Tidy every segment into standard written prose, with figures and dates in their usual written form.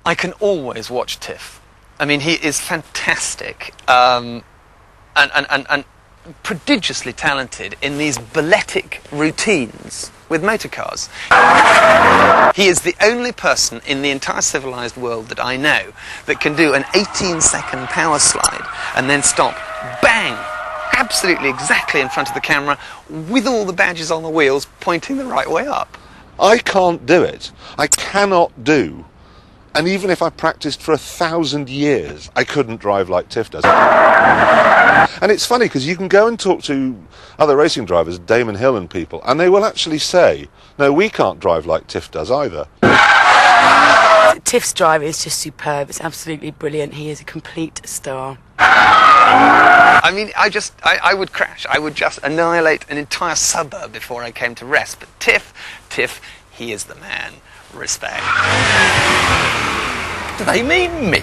I can always watch Tiff. I mean, he is fantastic and prodigiously talented in these balletic routines with motor cars. He is the only person in the entire civilized world that I know that can do an 18-second power slide and then stop, bang, absolutely exactly in front of the camera with all the badges on the wheels pointing the right way up. I can't do it. I cannot do. And even if I practiced for 1,000 years, I couldn't drive like Tiff does. And it's funny because you can go and talk to other racing drivers, Damon Hill and people, and they will actually say, no, we can't drive like Tiff does either. Tiff's drive is just superb. It's absolutely brilliant. He is a complete star. I mean, I would crash. I would just annihilate an entire suburb before I came to rest. But Tiff, he is the man. Respect. Do they mean me?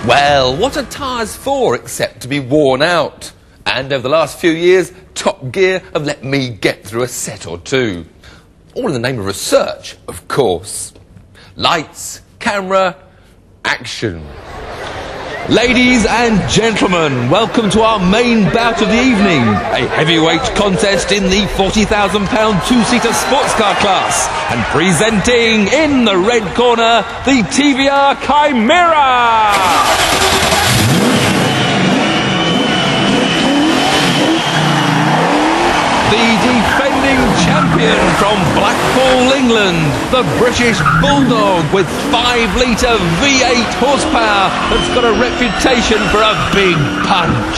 Well, what are tyres for except to be worn out? And over the last few years, Top Gear have let me get through a set or two. All in the name of research, of course. Lights, camera, action. Ladies and gentlemen, welcome to our main bout of the evening. A heavyweight contest in the £40,000 two-seater sports car class. And presenting in the red corner, the TVR Chimera. The defending champion from Blackpool, England, the British Bulldog with 5-litre V8 horsepower that's got a reputation for a big punch.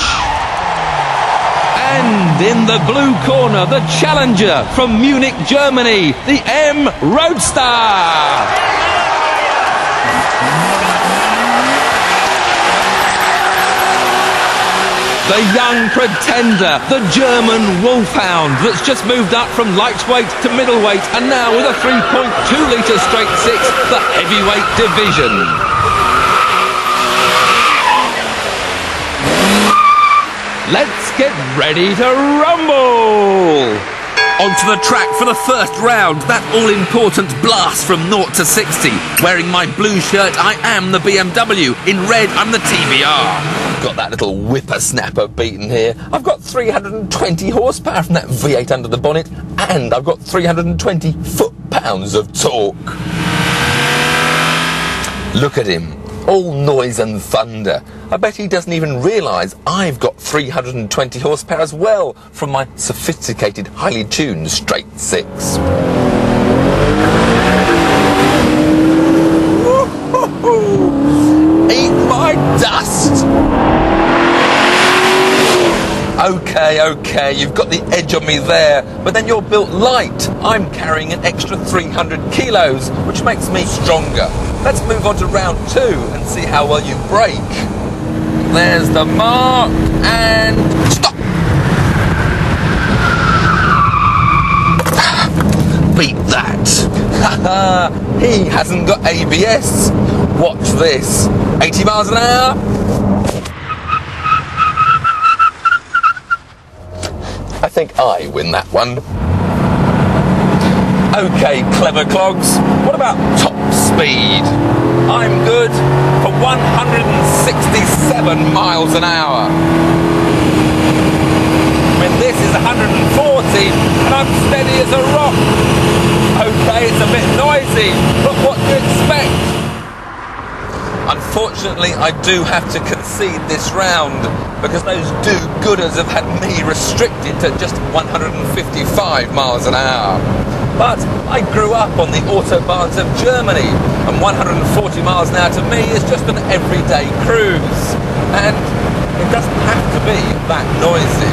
And in the blue corner, the challenger from Munich, Germany, the M Roadster. The young pretender, the German wolfhound that's just moved up from lightweight to middleweight and now with a 3.2-litre straight six, the heavyweight division. Let's get ready to rumble! Onto the track for the first round, that all-important blast from 0 to 60. Wearing my blue shirt, I am the BMW. In red, I'm the TVR. Got that little whippersnapper beaten here. I've got 320 horsepower from that V8 under the bonnet, and I've got 320 foot-pounds of torque. Look at him, all noise and thunder. I bet he doesn't even realise I've got 320 horsepower as well from my sophisticated, highly tuned straight six. Eat my dust! Okay, you've got the edge on me there, but then you're built light. I'm carrying an extra 300 kilos, which makes me stronger. Let's move on to round 2 and see how well you brake. There's the mark, and stop! Beat that! Haha, he hasn't got ABS. Watch this. 80 miles an hour. I think I win that one. Okay, clever clogs, what about top speed? I'm good for 167 miles an hour. When this is 140 and I'm steady as a rock. Okay, it's a bit noisy, but what do you expect? Unfortunately, I do have to concede this round because those do-gooders have had me restricted to just 155 miles an hour. But I grew up on the autobahns of Germany, and 140 miles an hour to me is just an everyday cruise. And it doesn't have to be that noisy.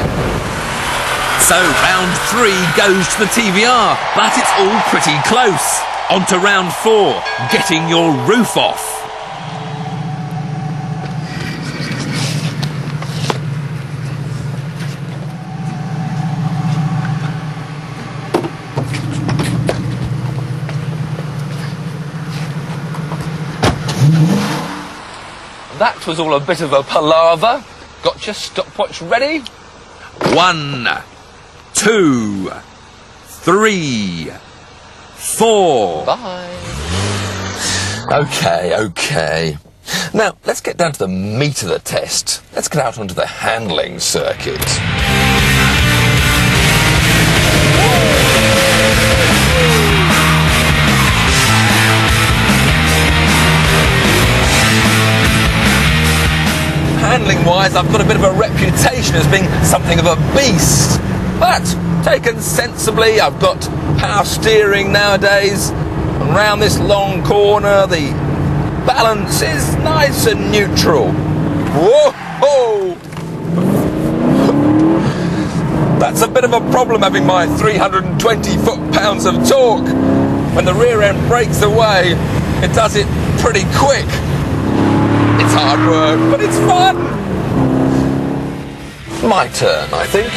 So round 3 goes to the TVR, but it's all pretty close. On to round 4, getting your roof off. that was all a bit of a palaver. Got your stopwatch ready? 1, 2, 3, 4. Bye. Okay. Now, let's get down to the meat of the test. Let's get out onto the handling circuit. Handling-wise, I've got a bit of a reputation as being something of a beast. But, taken sensibly, I've got power steering nowadays. And round this long corner, the balance is nice and neutral. Whoa! That's a bit of a problem having my 320 foot-pounds of torque. When the rear end breaks away, it does it pretty quick. It's hard work, but it's fun. My turn, I think.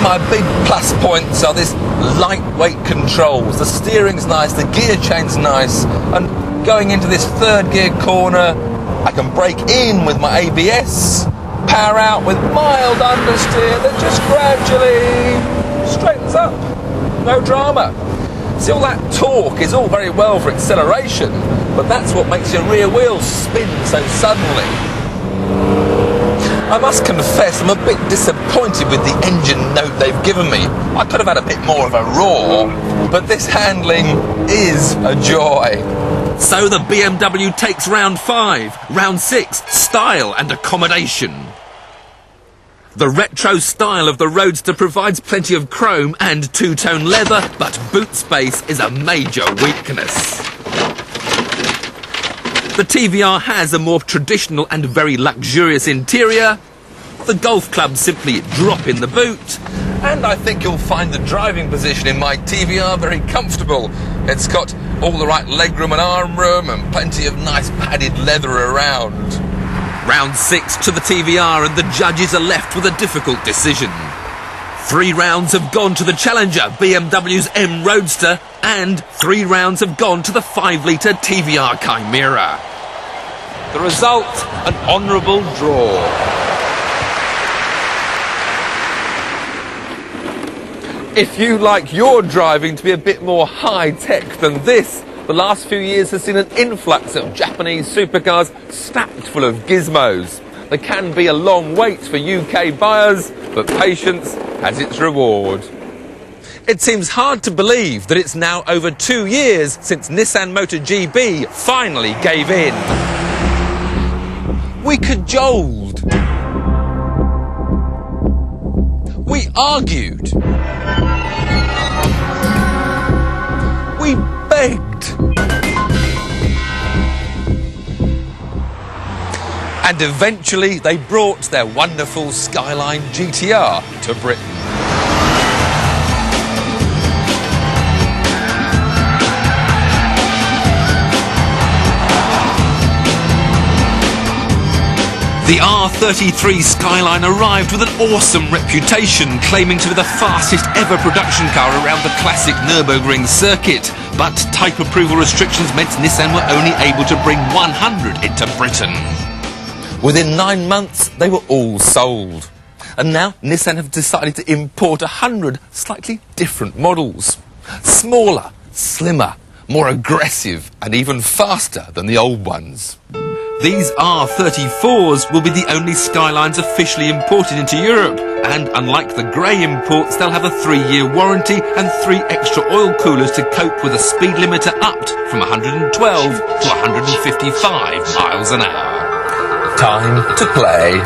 My big plus points are this lightweight controls. The steering's nice, the gear chain's nice, and going into this third gear corner, I can brake in with my ABS, power out with mild understeer that just gradually straightens up. No drama. See, all that torque is all very well for acceleration, but that's what makes your rear wheels spin so suddenly. I must confess I'm a bit disappointed with the engine note they've given me. I could have had a bit more of a roar, but this handling is a joy. So the BMW takes round 5, round 6, style and accommodation. The retro style of the Roadster provides plenty of chrome and two-tone leather, but boot space is a major weakness. The TVR has a more traditional and very luxurious interior. The golf clubs simply drop in the boot. And I think you'll find the driving position in my TVR very comfortable. It's got all the right legroom and arm room and plenty of nice padded leather around. Round 6 to the TVR and the judges are left with a difficult decision. 3 rounds have gone to the challenger, BMW's M Roadster, and 3 rounds have gone to the 5-litre TVR Chimera. The result, an honourable draw. If you like your driving to be a bit more high-tech than this, the last few years has seen an influx of Japanese supercars stacked full of gizmos. There can be a long wait for UK buyers, but patience has its reward. It seems hard to believe that it's now over 2 years since Nissan MotoGP finally gave in. We cajoled. We argued. We begged. And eventually they brought their wonderful Skyline GTR to Britain. The R33 Skyline arrived with an awesome reputation, claiming to be the fastest ever production car around the classic Nürburgring circuit. But type approval restrictions meant Nissan were only able to bring 100 into Britain. Within 9 months, they were all sold. And now Nissan have decided to import 100 slightly different models. Smaller, slimmer, more aggressive, and even faster than the old ones. These R34s will be the only Skylines officially imported into Europe, and unlike the grey imports, they'll have a 3-year warranty and 3 extra oil coolers to cope with a speed limiter upped from 112 to 155 miles an hour. Time to play.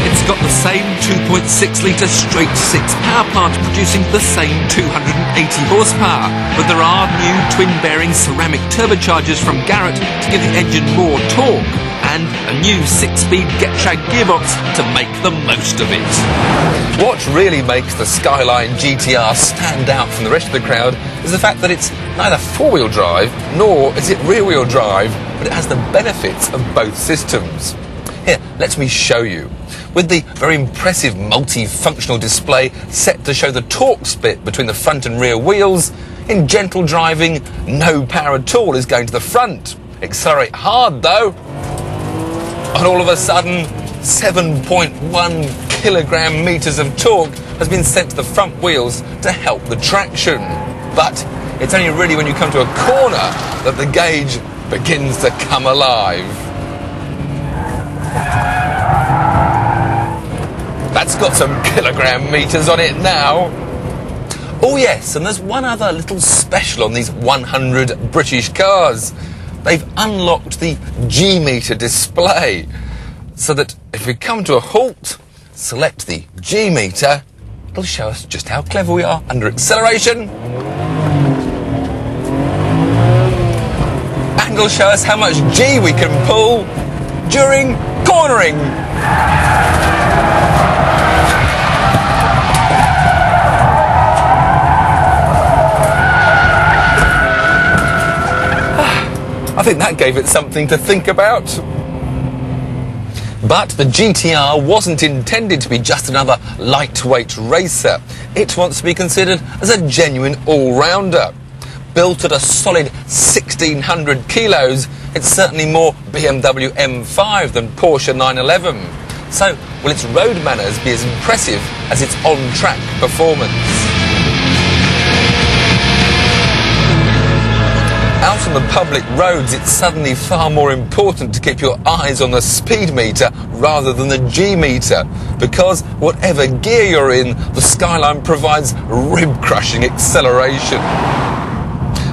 It's got the same 2.6-litre straight-6 power plant producing the same 280 horsepower, but there are new twin-bearing ceramic turbochargers from Garrett to give the engine more torque, and a new 6-speed GetShag gearbox to make the most of it. What really makes the Skyline GTR stand out from the rest of the crowd is the fact that it's neither 4-wheel drive nor is it rear-wheel drive, but it has the benefits of both systems. Here, let me show you. With the very impressive multifunctional display set to show the torque split between the front and rear wheels, in gentle driving, no power at all is going to the front. Accelerate hard though, and all of a sudden 7.1 kilogram meters of torque has been sent to the front wheels to help the traction. But it's only really when you come to a corner that the gauge begins to come alive. That's got some kilogram meters on it now. Oh yes, and there's one other little special on these 100 British cars. They've unlocked the G-meter display, so that if we come to a halt, select the G-meter, it'll show us just how clever we are under acceleration. And it'll show us how much G we can pull during cornering. I think that gave it something to think about. But the GTR wasn't intended to be just another lightweight racer. It wants to be considered as a genuine all-rounder. Built at a solid 1,600 kilos, it's certainly more BMW M5 than Porsche 911. So, will its road manners be as impressive as its on-track performance? Out on the public roads, it's suddenly far more important to keep your eyes on the speed meter rather than the G-meter, because whatever gear you're in, the Skyline provides rib-crushing acceleration.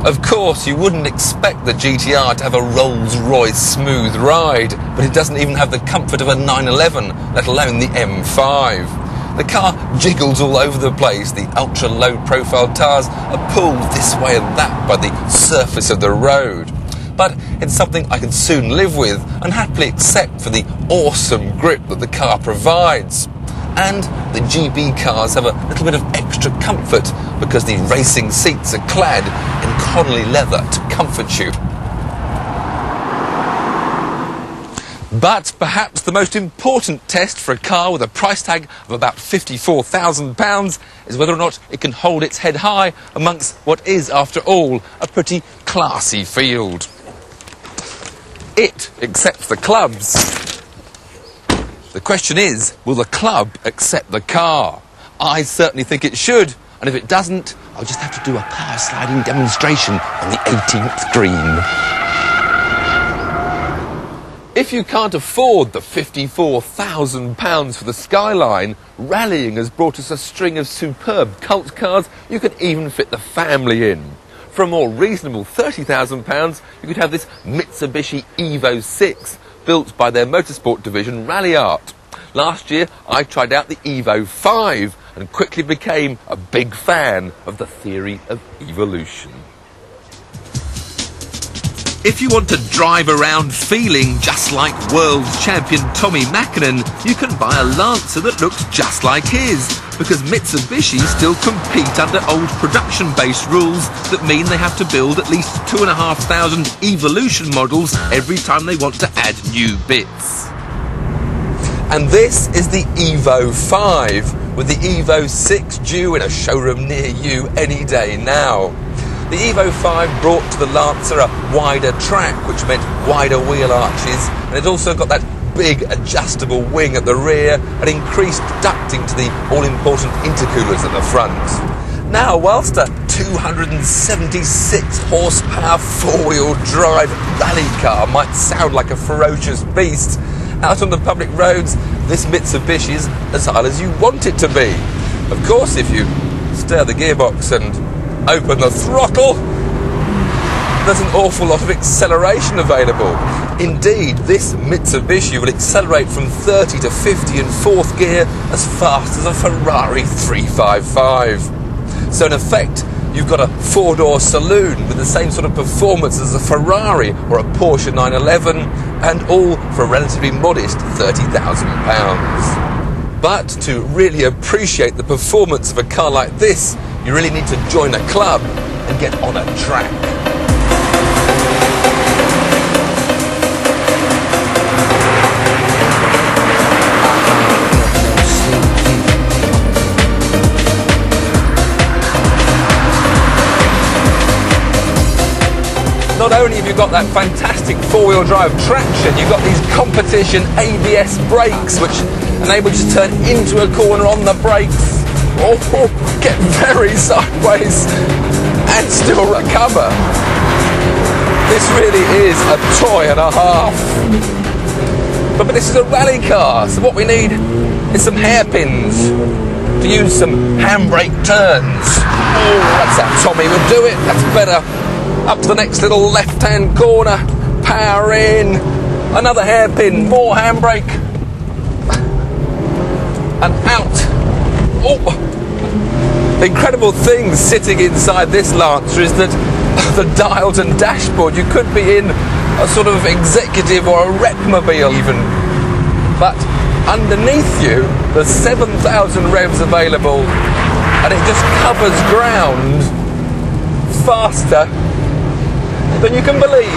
Of course, you wouldn't expect the GTR to have a Rolls-Royce smooth ride, but it doesn't even have the comfort of a 911, let alone the M5. The car jiggles all over the place. The ultra-low profile tires are pulled this way and that by the surface of the road. But it's something I can soon live with and happily accept for the awesome grip that the car provides. And the GB cars have a little bit of extra comfort because the racing seats are clad in Connolly leather to comfort you. But perhaps the most important test for a car with a price tag of about £54,000 is whether or not it can hold its head high amongst what is, after all, a pretty classy field. It accepts the clubs. The question is, will the club accept the car? I certainly think it should, and if it doesn't, I'll just have to do a power sliding demonstration on the 18th green. If you can't afford the £54,000 for the Skyline, rallying has brought us a string of superb cult cars you can even fit the family in. For a more reasonable £30,000, you could have this Mitsubishi Evo 6, built by their motorsport division Rally Art. Last year, I tried out the Evo 5 and quickly became a big fan of the theory of evolution. If you want to drive around feeling just like world champion Tommy Mäkinen, you can buy a Lancer that looks just like his, because Mitsubishi still compete under old production-based rules that mean they have to build at least 2,500 Evolution models every time they want to add new bits. And this is the Evo 5, with the Evo 6 due in a showroom near you any day now. The Evo 5 brought to the Lancer a wider track, which meant wider wheel arches, and it also got that big adjustable wing at the rear and increased ducting to the all-important intercoolers at the front. Now, whilst a 276 horsepower four-wheel drive rally car might sound like a ferocious beast, out on the public roads, this Mitsubishi is as hard as you want it to be. Of course, if you stir the gearbox and open the throttle, there's an awful lot of acceleration available. Indeed, this Mitsubishi will accelerate from 30 to 50 in fourth gear as fast as a Ferrari 355. So in effect, you've got a four-door saloon with the same sort of performance as a Ferrari or a Porsche 911, and all for a relatively modest £30,000. But to really appreciate the performance of a car like this, you really need to join a club and get on a track. you've got that fantastic four-wheel drive traction. You've got these competition ABS brakes, which enable you to turn into a corner on the brakes, or get very sideways and still recover. This really is a toy and a half. But this is a rally car, so what we need is some hairpins to use some handbrake turns. Oh, that's how Tommy would do it. That's better. Up to the next little left-hand corner. Power in. Another hairpin. More handbrake. And out. Oh. The incredible thing sitting inside this Lancer is that the dials and dashboard, you could be in a sort of executive or a repmobile even. But underneath you, there's 7,000 revs available, and it just covers ground faster than you can believe.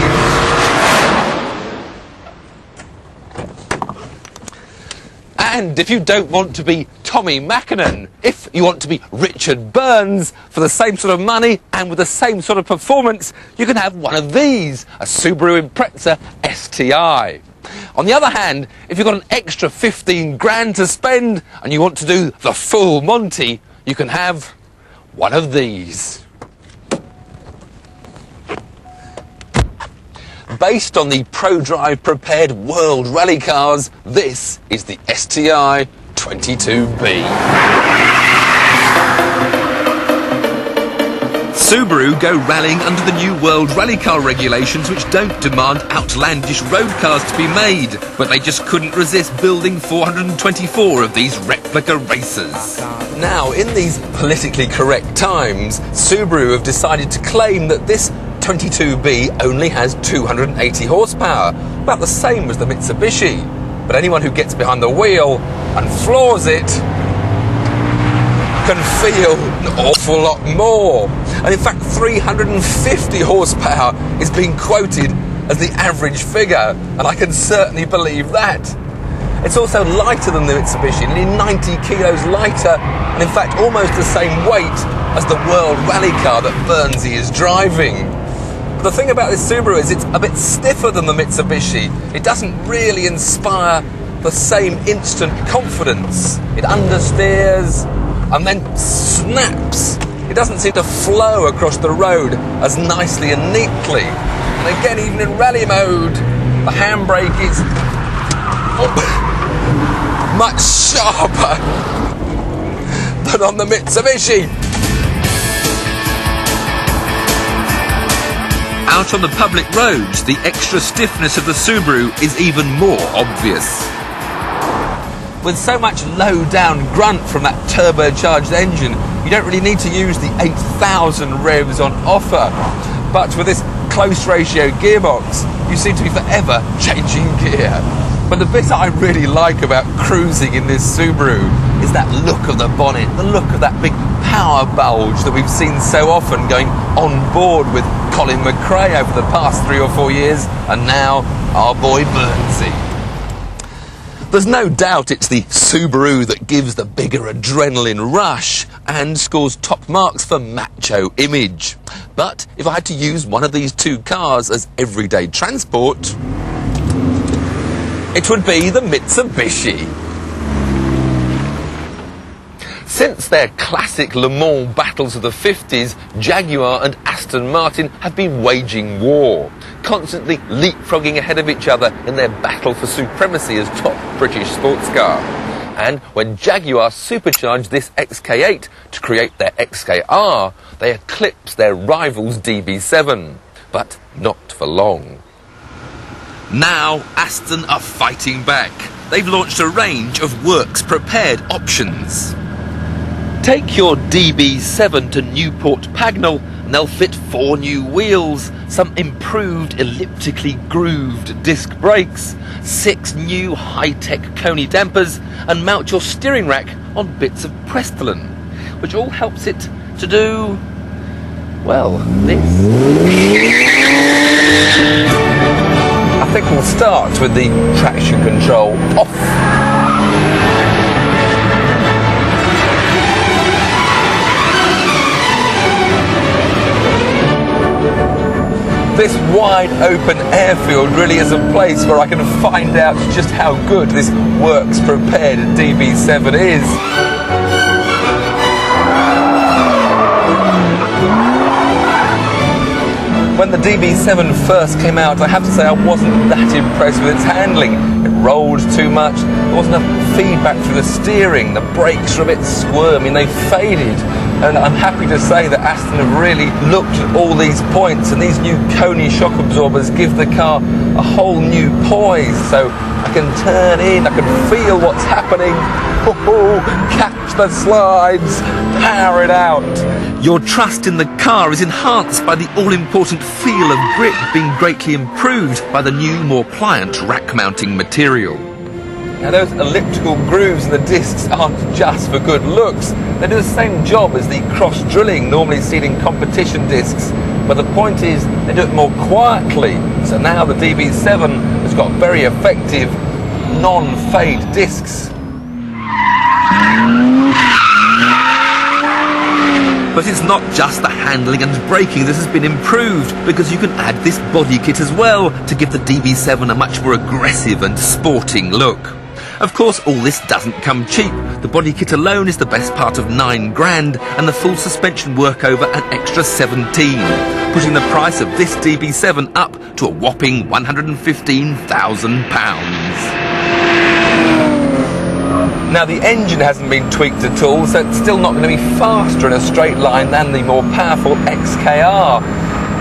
And if you don't want to be Tommy Mackinnon, if you want to be Richard Burns for the same sort of money and with the same sort of performance, you can have one of these, a Subaru Impreza STI. On the other hand, if you've got an extra 15 grand to spend and you want to do the full Monty, you can have one of these. Based on the ProDrive prepared world rally cars, this is the STI 22B. Subaru go rallying under the new world rally car regulations, which don't demand outlandish road cars to be made, but they just couldn't resist building 424 of these replica racers. Now, in these politically correct times, Subaru have decided to claim that this 22B only has 280 horsepower, about the same as the Mitsubishi. But anyone who gets behind the wheel and floors it can feel an awful lot more. And in fact, 350 horsepower is being quoted as the average figure, and I can certainly believe that. It's also lighter than the Mitsubishi, nearly 90 kilos lighter, and in fact almost the same weight as the world rally car that Burnsy is driving. But the thing about this Subaru is it's a bit stiffer than the Mitsubishi. It doesn't really inspire the same instant confidence. It understeers and then snaps. It doesn't seem to flow across the road as nicely and neatly. And again, even in rally mode, the handbrake is much sharper than on the Mitsubishi. Out on the public roads, the extra stiffness of the Subaru is even more obvious. With so much low-down grunt from that turbocharged engine, you don't really need to use the 8,000 revs on offer. But with this close ratio gearbox, you seem to be forever changing gear. But the bit I really like about cruising in this Subaru is that look of the bonnet, the look of that big power bulge that we've seen so often going on board with Colin McRae over the past 3 or 4 years, and now our boy Burnsy. There's no doubt it's the Subaru that gives the bigger adrenaline rush and scores top marks for macho image. But if I had to use one of these two cars as everyday transport, it would be the Mitsubishi. Since their classic Le Mans battles of the 50s, Jaguar and Aston Martin have been waging war, constantly leapfrogging ahead of each other in their battle for supremacy as top British sports car. And when Jaguar supercharged this XK8 to create their XKR, they eclipsed their rival's DB7. But not for long. Now Aston are fighting back. They've launched a range of works-prepared options. Take your DB7 to Newport Pagnell and they'll fit 4 new wheels, some improved elliptically grooved disc brakes, 6 new high-tech Coney dampers, and mount your steering rack on bits of Prestolon, which all helps it to do, well, this. I think we'll start with the traction control off. This wide open airfield really is a place where I can find out just how good this works prepared DB7 is. When the DB7 first came out, I have to say I wasn't that impressed with its handling. It rolled too much, there wasn't enough feedback through the steering, the brakes were a bit squirmy, they faded. And I'm happy to say that Aston have really looked at all these points, and these new Coney shock absorbers give the car a whole new poise. So I can turn in, I can feel what's happening. Oh, catch the slides, power it out. Your trust in the car is enhanced by the all-important feel of grip being greatly improved by the new, more pliant rack-mounting material. Now those elliptical grooves in the discs aren't just for good looks. They do the same job as the cross-drilling normally seen in competition discs. But the point is, they do it more quietly. So now the DB7 has got very effective non-fade discs. But it's not just the handling and braking that has been improved, because you can add this body kit as well to give the DB7 a much more aggressive and sporting look. Of course, all this doesn't come cheap. The body kit alone is the best part of £9,000, and the full suspension work over an extra 17, putting the price of this DB7 up to a whopping £115,000. Now the engine hasn't been tweaked at all, so it's still not going to be faster in a straight line than the more powerful XKR.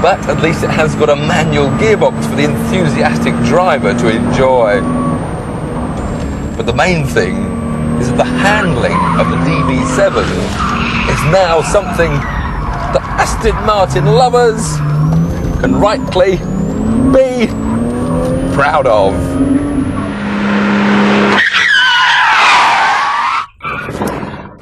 But at least it has got a manual gearbox for the enthusiastic driver to enjoy. But the main thing is that the handling of the DB7 is now something that Aston Martin lovers can rightly be proud of.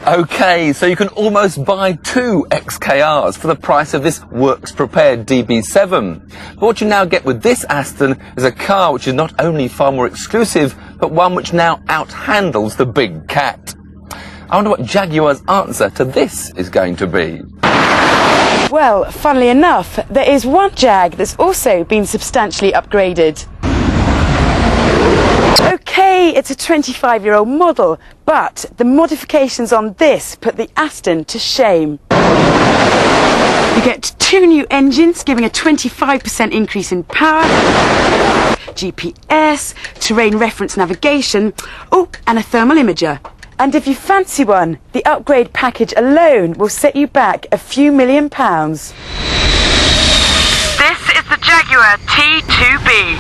Okay, so you can almost buy two XKRs for the price of this works-prepared DB7. But what you now get with this Aston is a car which is not only far more exclusive, but one which now out-handles the big cat. I wonder what Jaguar's answer to this is going to be. Well, funnily enough, there is one Jag that's also been substantially upgraded. Okay, it's a 25-year-old model, but the modifications on this put the Aston to shame. You get two new engines, giving a 25% increase in power, GPS, terrain reference navigation, oh, and a thermal imager. And if you fancy one, the upgrade package alone will set you back a few £1,000,000. This is the Jaguar T2B.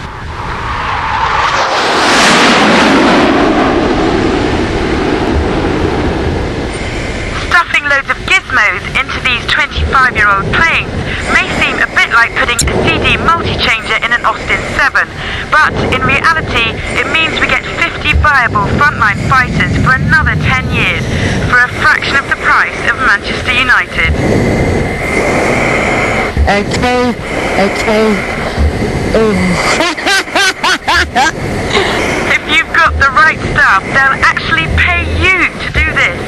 Stuffing loads of gizmos into these 25-year-old planes may seem a bit like putting a CD multi-changer in an Austin 7, but in reality it means we get 50 viable frontline fighters for another 10 years for a fraction of the price of Manchester United. Okay. If you've got the right stuff, they'll actually pay you to do this.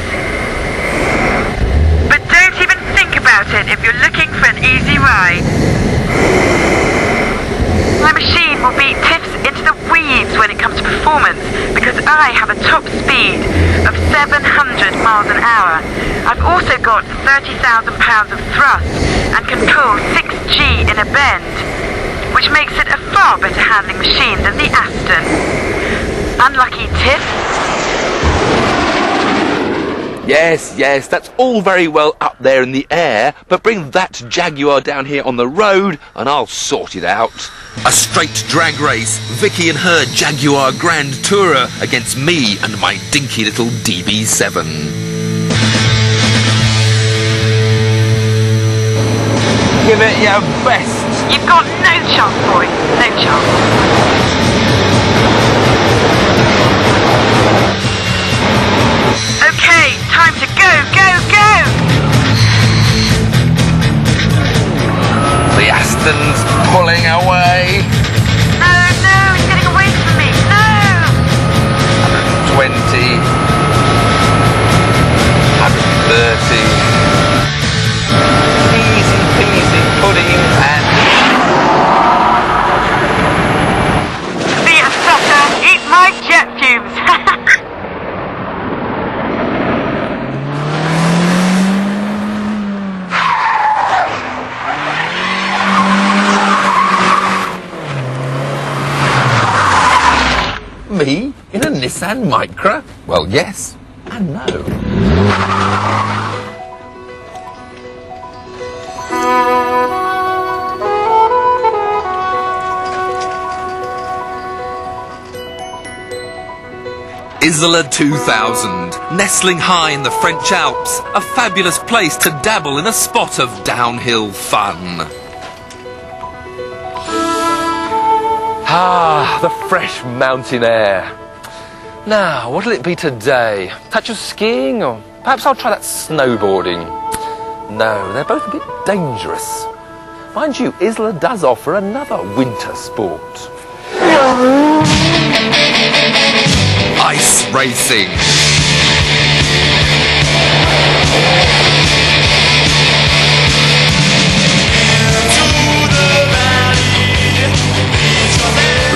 But don't even think about it if you're looking for an easy ride. My machine will beat Tiff's into the weeds when it comes to performance, because I have a top speed of 700 miles an hour. I've also got 30,000 pounds of thrust and can pull 6G in a bend, which makes it a far better handling machine than the Aston. Unlucky Tiff. Yes, that's all very well up there in the air, but bring that Jaguar down here on the road and I'll sort it out. A straight drag race, Vicky and her Jaguar Grand Tourer against me and my dinky little DB7. Give it your best. You've got no chance, boy. No chance. Okay, time to go. The Aston's pulling away. No, he's getting away from me. No! 120. 130. Easy peasy pudding and me in a Nissan Micra? Well, yes and no. Isola 2000, nestling high in the French Alps, a fabulous place to dabble in a spot of downhill fun. Ah, the fresh mountain air. Now, what'll it be today? Touch of skiing, or perhaps I'll try that snowboarding. No, they're both a bit dangerous. Mind you, Isola does offer another winter sport. Ice racing.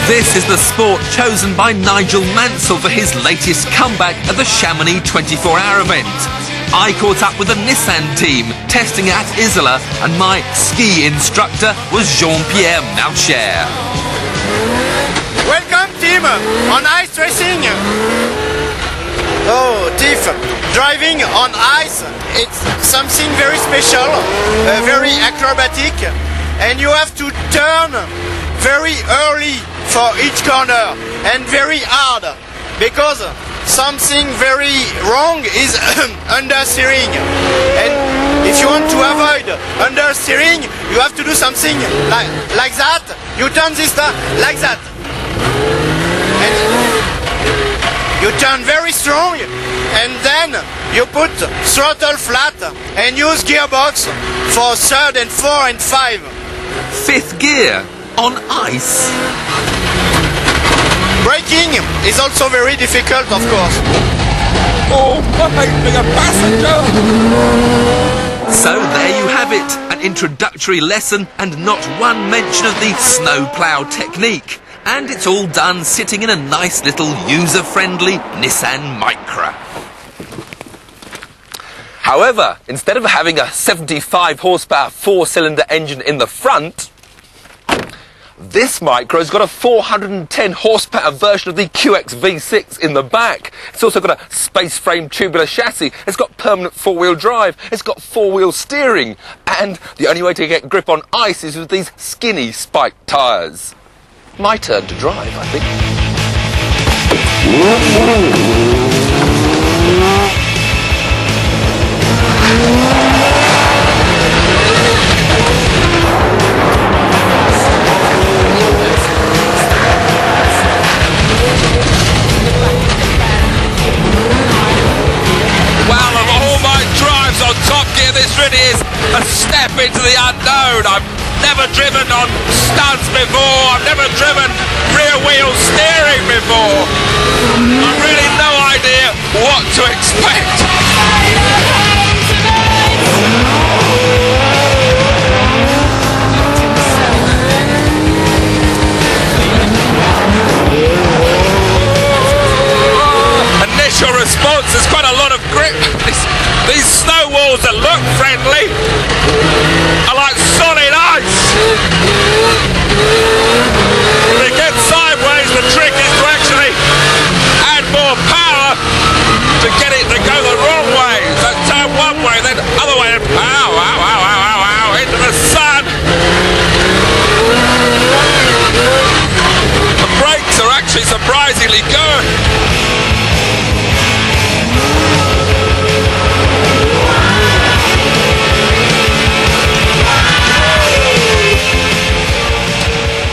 This is the sport chosen by Nigel Mansell for his latest comeback at the Chamonix 24-hour event. I caught up with the Nissan team testing at Isola, and my ski instructor was Jean-Pierre Malcher. Welcome team on ice racing. Oh, Tiff, driving on ice, it's something very special, very acrobatic, and you have to turn very early for each corner and very hard, because something very wrong is understeering, and if you want to avoid understeering, you have to do something like that. You turn this like that. And you turn very strong, and then you put throttle flat and use gearbox for third and 4 and 5. Fifth gear on ice. Braking is also very difficult, of course. Oh, I'm being a passenger! So there you have it, an introductory lesson and not one mention of the snowplow technique. And it's all done sitting in a nice little user-friendly Nissan Micra. However, instead of having a 75 horsepower 4-cylinder engine in the front, this Micra's got a 410 horsepower version of the QX V6 in the back. It's also got a space frame tubular chassis. It's got permanent 4-wheel drive. It's got 4-wheel steering. And the only way to get grip on ice is with these skinny spiked tyres. My turn to drive, I think. Well, of all my drives on Top Gear, this really is a step into the unknown. I've never driven on stunts before. I've never driven rear wheel steering before. I've really no idea what to expect. Initial response is quite a lot of grip. These snow walls that look friendly are like solid ice. When it gets sideways, the trick is to actually add more power to get it to go the wrong way. So turn one way, then other way, and pow, wow, wow, wow, wow, wow, into the sun. The brakes are actually surprisingly good.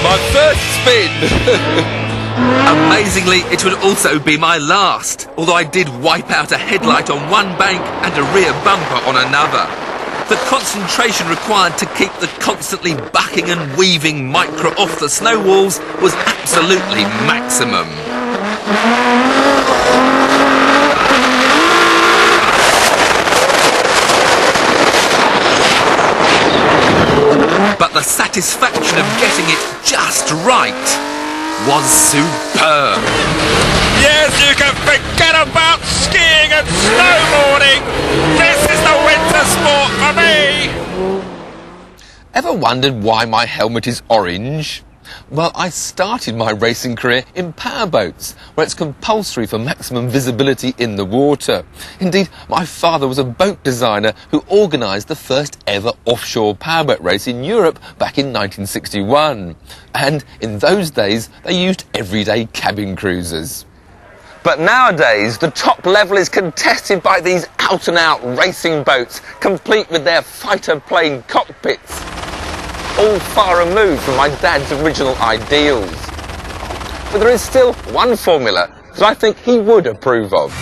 My first spin. Amazingly, it would also be my last, although I did wipe out a headlight on one bank and a rear bumper on another. The concentration required to keep the constantly bucking and weaving Micra off the snow walls was absolutely maximum. But the satisfaction of getting it just right was superb. Yes, you can forget about skiing and snowboarding. This is the winter sport for me. Ever wondered why my helmet is orange? Well, I started my racing career in powerboats, where it's compulsory for maximum visibility in the water. Indeed, my father was a boat designer who organised the first ever offshore powerboat race in Europe back in 1961. And in those days, they used everyday cabin cruisers. But nowadays, the top level is contested by these out-and-out racing boats, complete with their fighter plane cockpits. All far removed from my dad's original ideals. But there is still one formula that I think he would approve of.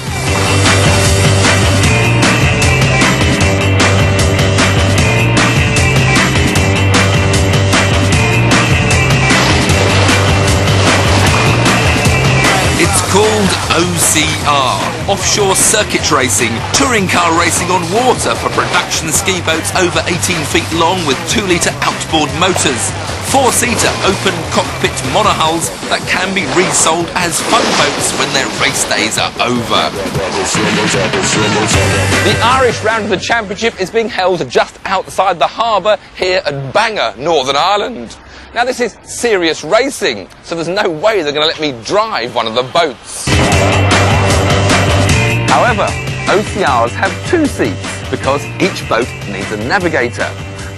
It's called OCR, Offshore Circuit Racing, touring car racing on water for production ski boats over 18 feet long with 2-litre outboard motors, 4-seater open cockpit monohulls that can be resold as fun boats when their race days are over. The Irish round of the championship is being held just outside the harbour here at Bangor, Northern Ireland. Now this is serious racing, so there's no way they're going to let me drive one of the boats. However, OCRs have 2 seats because each boat needs a navigator.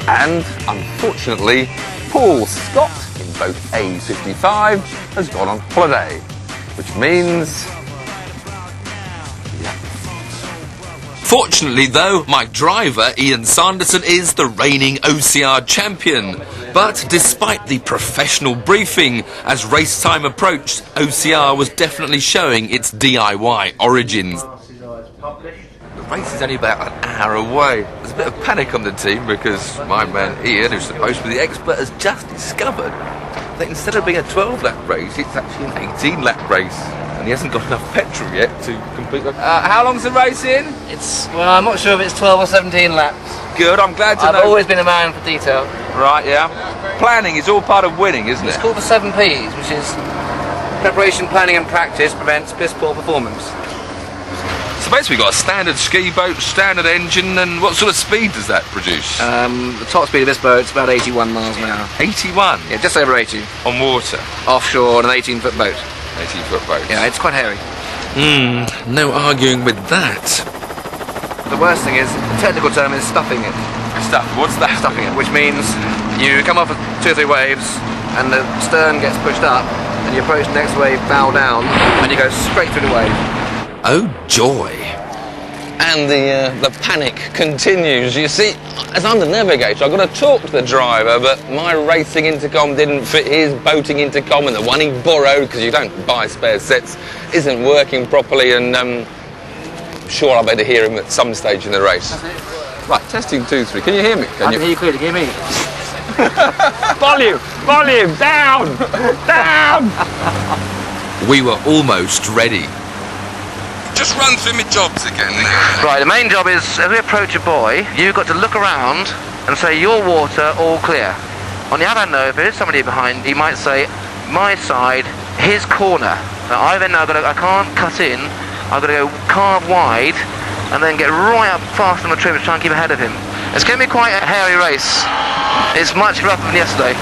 And unfortunately, Paul Scott in boat A55 has gone on holiday, which means... Fortunately though, my driver, Ian Sanderson, is the reigning OCR champion. But despite the professional briefing, as race time approached, OCR was definitely showing its DIY origins. The race is only about an hour away. There's a bit of panic on the team because my man Ian, who's supposed to be the expert, has just discovered that instead of being a 12-lap race, it's actually an 18-lap race. And he hasn't got enough petrol yet to complete the... how long's the race in? Well, I'm not sure if it's 12 or 17 laps. Good, I'm glad to know. I've always been a man for detail. Right, yeah. Planning is all part of winning, isn't it? It's called the 7 Ps, which is preparation, planning and practice prevents piss poor performance. So basically we've got a standard ski boat, standard engine, and what sort of speed does that produce? The top speed of this boat's about 81 miles an hour. 81? Yeah, just over 80. On water? Offshore on an 18-foot boat. 18-foot boat. Yeah, it's quite hairy. No arguing with that. The worst thing is, the technical term is stuffing it. What's that? Stuffing it, which means you come off with 2 or 3 waves, and the stern gets pushed up, and you approach the next wave, bow down, and you go straight through the wave. Oh joy. And the panic continues. You see, as I'm the navigator, I've got to talk to the driver, but my racing intercom didn't fit his boating intercom, and the one he borrowed, because you don't buy spare sets, isn't working properly, and I'm sure I'll better hear him at some stage in the race. Right, testing 2, 3. Can you hear me? I can hear you clearly. Can you hear me? Volume, down! We were almost ready. Just run through my jobs again. Right, the main job is, as we approach a buoy, you've got to look around and say, your water, all clear. On the other hand, though, if there is somebody behind, he might say, my side, his corner. Now, I can't cut in, I've got to go carve wide, and then get right up fast on the trim to try and keep ahead of him. It's going to be quite a hairy race. It's much rougher than yesterday.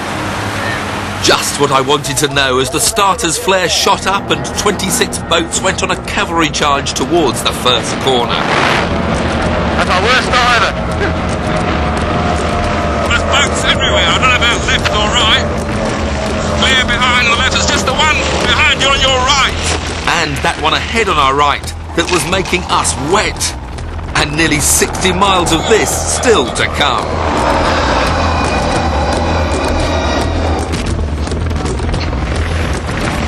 Just what I wanted to know as the starter's flare shot up and 26 boats went on a cavalry charge towards the first corner. That's our worst start ever. There's boats everywhere. I don't know about left or right. Clear behind on the left. There's just the one behind you on your right. And that one ahead on our right that was making us wet. And nearly 60 miles of this still to come.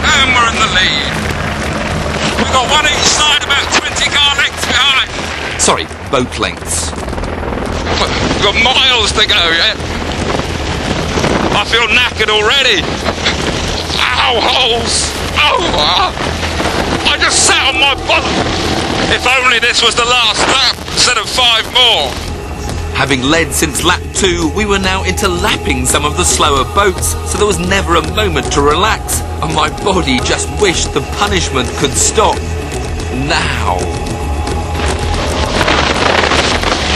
And we're in the lead. We've got one each side, about 20 car lengths behind. Sorry, boat lengths. We've got miles to go, yeah? I feel knackered already. Ow, holes. Oh, I just sat on my bottom. If only this was the last lap instead of 5 more. Having led since lap 2, we were now into lapping some of the slower boats, so there was never a moment to relax, and my body just wished the punishment could stop now.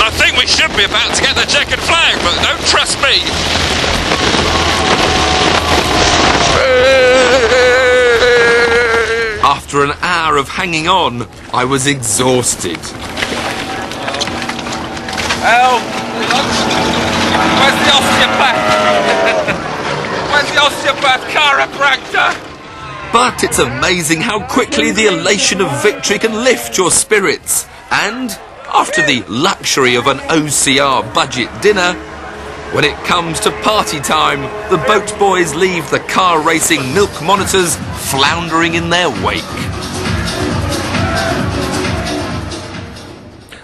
I think we should be about to get the checkered flag, but don't trust me. After an hour of hanging on, I was exhausted. Help! Where's the osteopath? Where's the osteopath chiropractor? But it's amazing how quickly the elation of victory can lift your spirits. And after the luxury of an OCR budget dinner, when it comes to party time, the boat boys leave the car racing milk monitors floundering in their wake.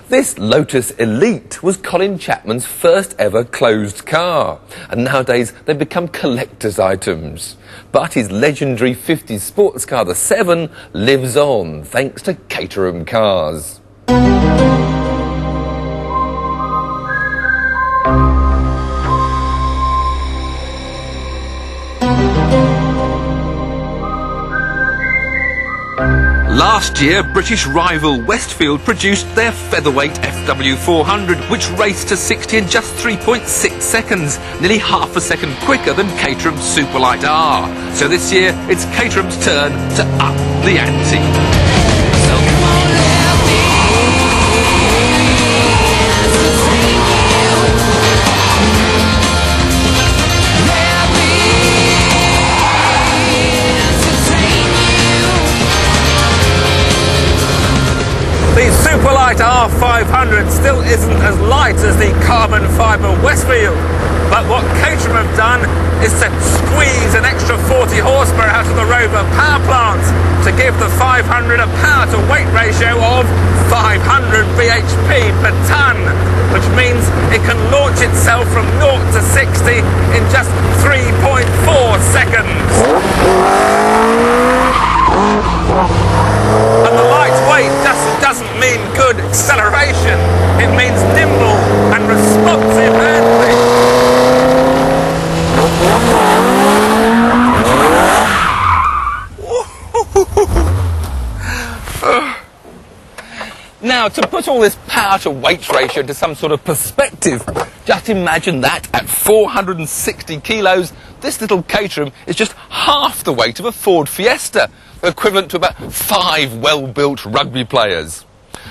This Lotus Elite was Colin Chapman's first ever closed car, and nowadays they've become collector's items. But his legendary 50s sports car, the 7, lives on thanks to Caterham cars. Last year, British rival Westfield produced their featherweight FW400, which raced to 60 in just 3.6 seconds, nearly half a second quicker than Caterham's Superlight R. So this year, it's Caterham's turn to up the ante. The Superlight R500 still isn't as light as the carbon fibre Westfield, but what Caterham have done is to squeeze an extra 40 horsepower out of the Rover power plant to give the 500 a power-to-weight ratio of 500 bhp per tonne, which means it can launch itself from 0 to 60 in just 3.4 seconds. And the lightweight doesn't mean good acceleration, it means nimble and responsive handling. Now, to put all this power to weight ratio into some sort of perspective, just imagine that at 460 kilos, this little Caterham is just half the weight of a Ford Fiesta, equivalent to about 5 well-built rugby players.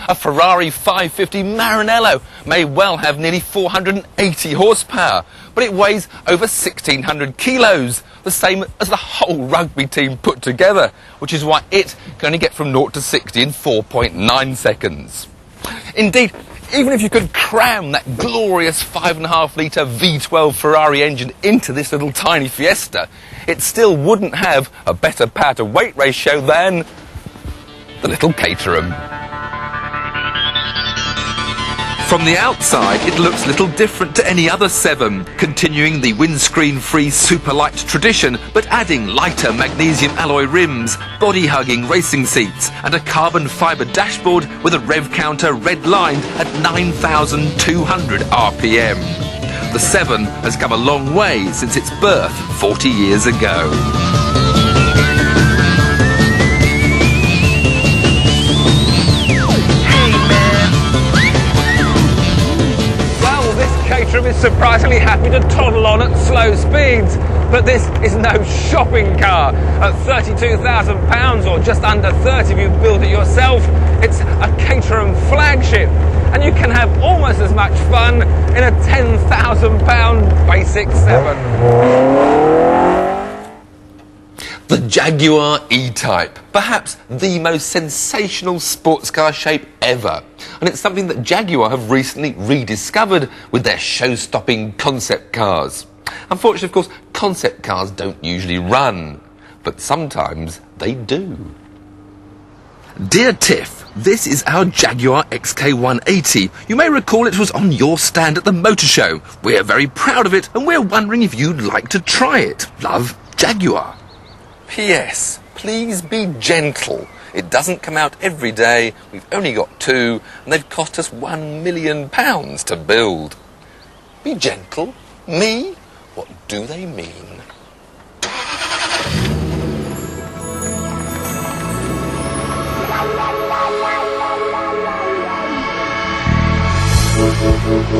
A Ferrari 550 Maranello may well have nearly 480 horsepower, but it weighs over 1,600 kilos, the same as the whole rugby team put together, which is why it can only get from 0 to 60 in 4.9 seconds. Indeed, even if you could cram that glorious 5.5 litre V12 Ferrari engine into this little tiny Fiesta, it still wouldn't have a better power to weight ratio than the little Caterham. From the outside, it looks little different to any other 7, continuing the windscreen-free Superlight tradition, but adding lighter magnesium alloy rims, body-hugging racing seats, and a carbon fibre dashboard with a rev counter red-lined at 9,200 RPM. The 7 has come a long way since its birth 40 years ago. Caterham is surprisingly happy to toddle on at slow speeds, but this is no shopping car. At £32,000 or just under 30 if you build it yourself, it's a Caterham flagship, and you can have almost as much fun in a £10,000 basic 7. The Jaguar E-Type, perhaps the most sensational sports car shape ever. And it's something that Jaguar have recently rediscovered with their show-stopping concept cars. Unfortunately, of course, concept cars don't usually run, but sometimes they do. Dear Tiff, this is our Jaguar XK180. You may recall it was on your stand at the motor show. We're very proud of it, and we're wondering if you'd like to try it. Love, Jaguar. P.S. Please be gentle. It doesn't come out every day. We've only got 2, and they've cost us £1 million to build. Be gentle. Me? What do they mean? To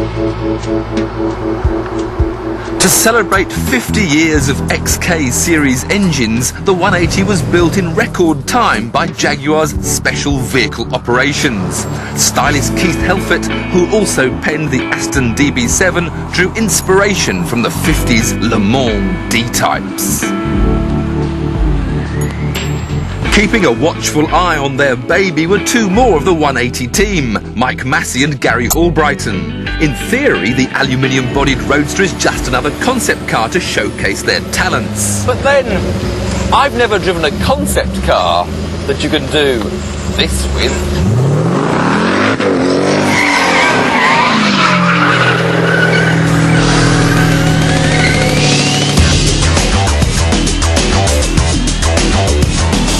celebrate 50 years of XK series engines, the 180 was built in record time by Jaguar's Special Vehicle Operations. Stylist Keith Helfet, who also penned the Aston DB7, drew inspiration from the 50s Le Mans D-types. Keeping a watchful eye on their baby were two more of the 180 team, Mike Massey and Gary Albrighton. In theory, the aluminium-bodied Roadster is just another concept car to showcase their talents. But then, I've never driven a concept car that you can do this with.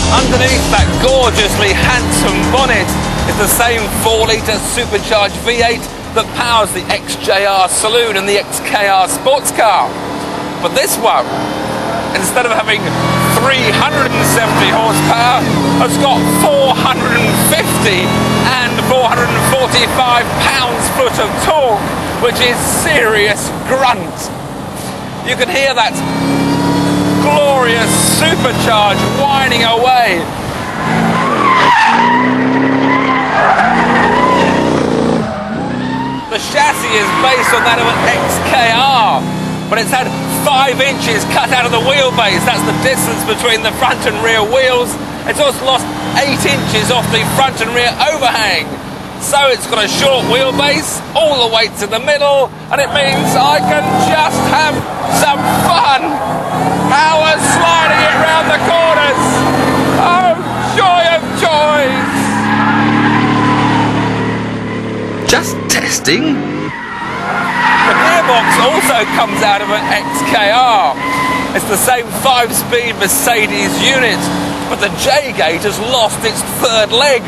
Underneath that gorgeously handsome bonnet is the same 4-litre supercharged V8 that powers the XJR Saloon and the XKR sports car. But this one, instead of having 370 horsepower, has got 450 and 445 pounds-foot of torque, which is serious grunt. You can hear that glorious supercharge whining away. The chassis is based on that of an XKR, but it's had 5 inches cut out of the wheelbase. That's the distance between the front and rear wheels. It's also lost 8 inches off the front and rear overhang. So it's got a short wheelbase, all the weight's in the middle, and it means I can just have some fun. Hours sliding it round the corners. Oh, joy of joys. Just testing? The gearbox also comes out of an XKR. It's the same 5-speed Mercedes unit, but the J-gate has lost its 3rd leg.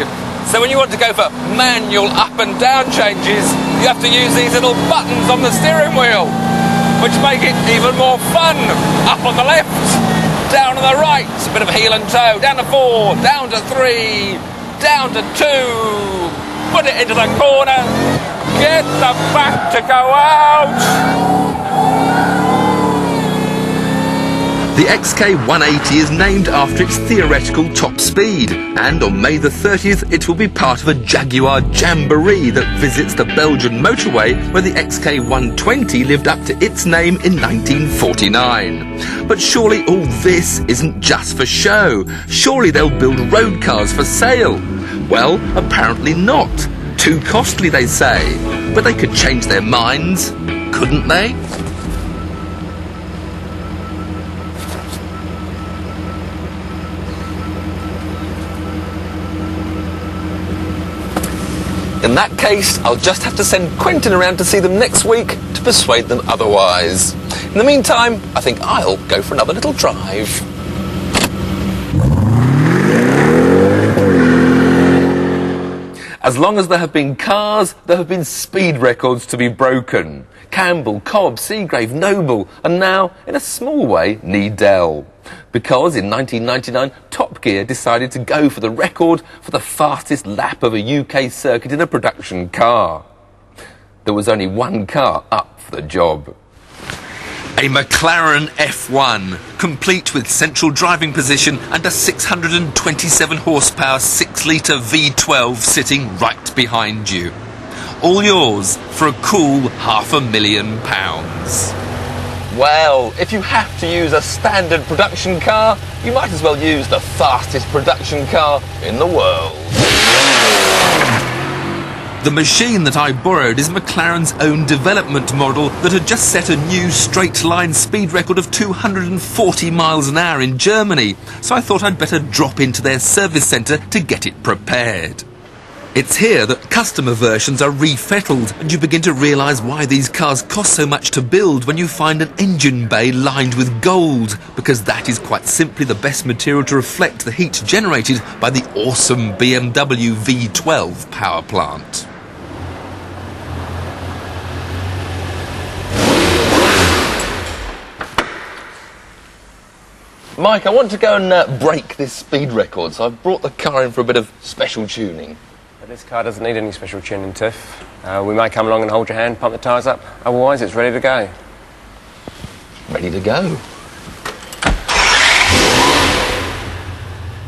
So when you want to go for manual up and down changes, you have to use these little buttons on the steering wheel, which make it even more fun. Up on the left, down on the right, a bit of heel and toe, down to 4, down to 3, down to 2, put it into the corner, get the back to go out. The XK180 is named after its theoretical top speed, and on May the 30th it will be part of a Jaguar Jamboree that visits the Belgian motorway where the XK120 lived up to its name in 1949. But surely all this isn't just for show. Surely they'll build road cars for sale. Well, apparently not. Too costly, they say. But they could change their minds, couldn't they? In that case, I'll just have to send Quentin around to see them next week to persuade them otherwise. In the meantime, I think I'll go for another little drive. As long as there have been cars, there have been speed records to be broken. Campbell, Cobb, Seagrave, Noble, and now, in a small way, Needell. Because in 1999, Top Gear decided to go for the record for the fastest lap of a UK circuit in a production car. There was only one car up for the job. A McLaren F1, complete with central driving position and a 627 horsepower 6-litre V12 sitting right behind you. All yours for a cool £500,000. Well, if you have to use a standard production car, you might as well use the fastest production car in the world. The machine that I borrowed is McLaren's own development model that had just set a new straight-line speed record of 240 miles an hour in Germany, so I thought I'd better drop into their service centre to get it prepared. It's here that customer versions are refettled, and you begin to realise why these cars cost so much to build when you find an engine bay lined with gold, because that is quite simply the best material to reflect the heat generated by the awesome BMW V12 power plant. Mike, I want to go and break this speed record, so I've brought the car in for a bit of special tuning. This car doesn't need any special tuning, Tiff. We may come along and hold your hand, pump the tyres up. Otherwise, it's ready to go. Ready to go.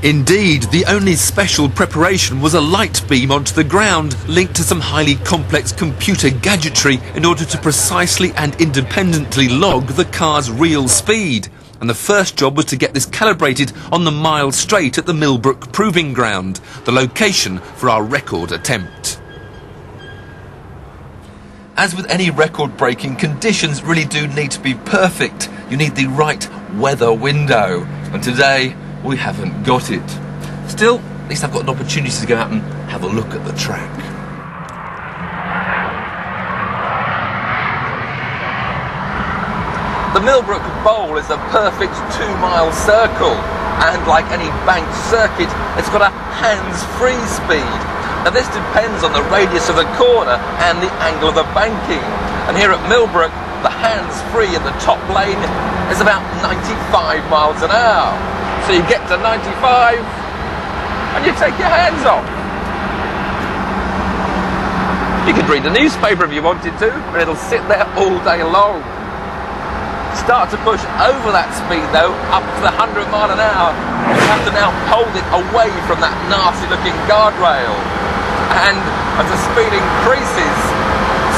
Indeed, the only special preparation was a light beam onto the ground linked to some highly complex computer gadgetry in order to precisely and independently log the car's real speed. And the first job was to get this calibrated on the mile straight at the Millbrook Proving Ground, the location for our record attempt. As with any record-breaking, conditions really do need to be perfect. You need the right weather window. And today, we haven't got it. Still, at least I've got an opportunity to go out and have a look at the track. The Millbrook Bowl is a perfect 2-mile circle, and like any banked circuit, it's got a hands-free speed. Now this depends on the radius of the corner and the angle of the banking. And here at Millbrook, the hands-free in the top lane is about 95 miles an hour. So you get to 95 and you take your hands off. You could read the newspaper if you wanted to, but it'll sit there all day long. Start to push over that speed though, up to the 100 mile an hour. You have to now hold it away from that nasty looking guardrail. And as the speed increases,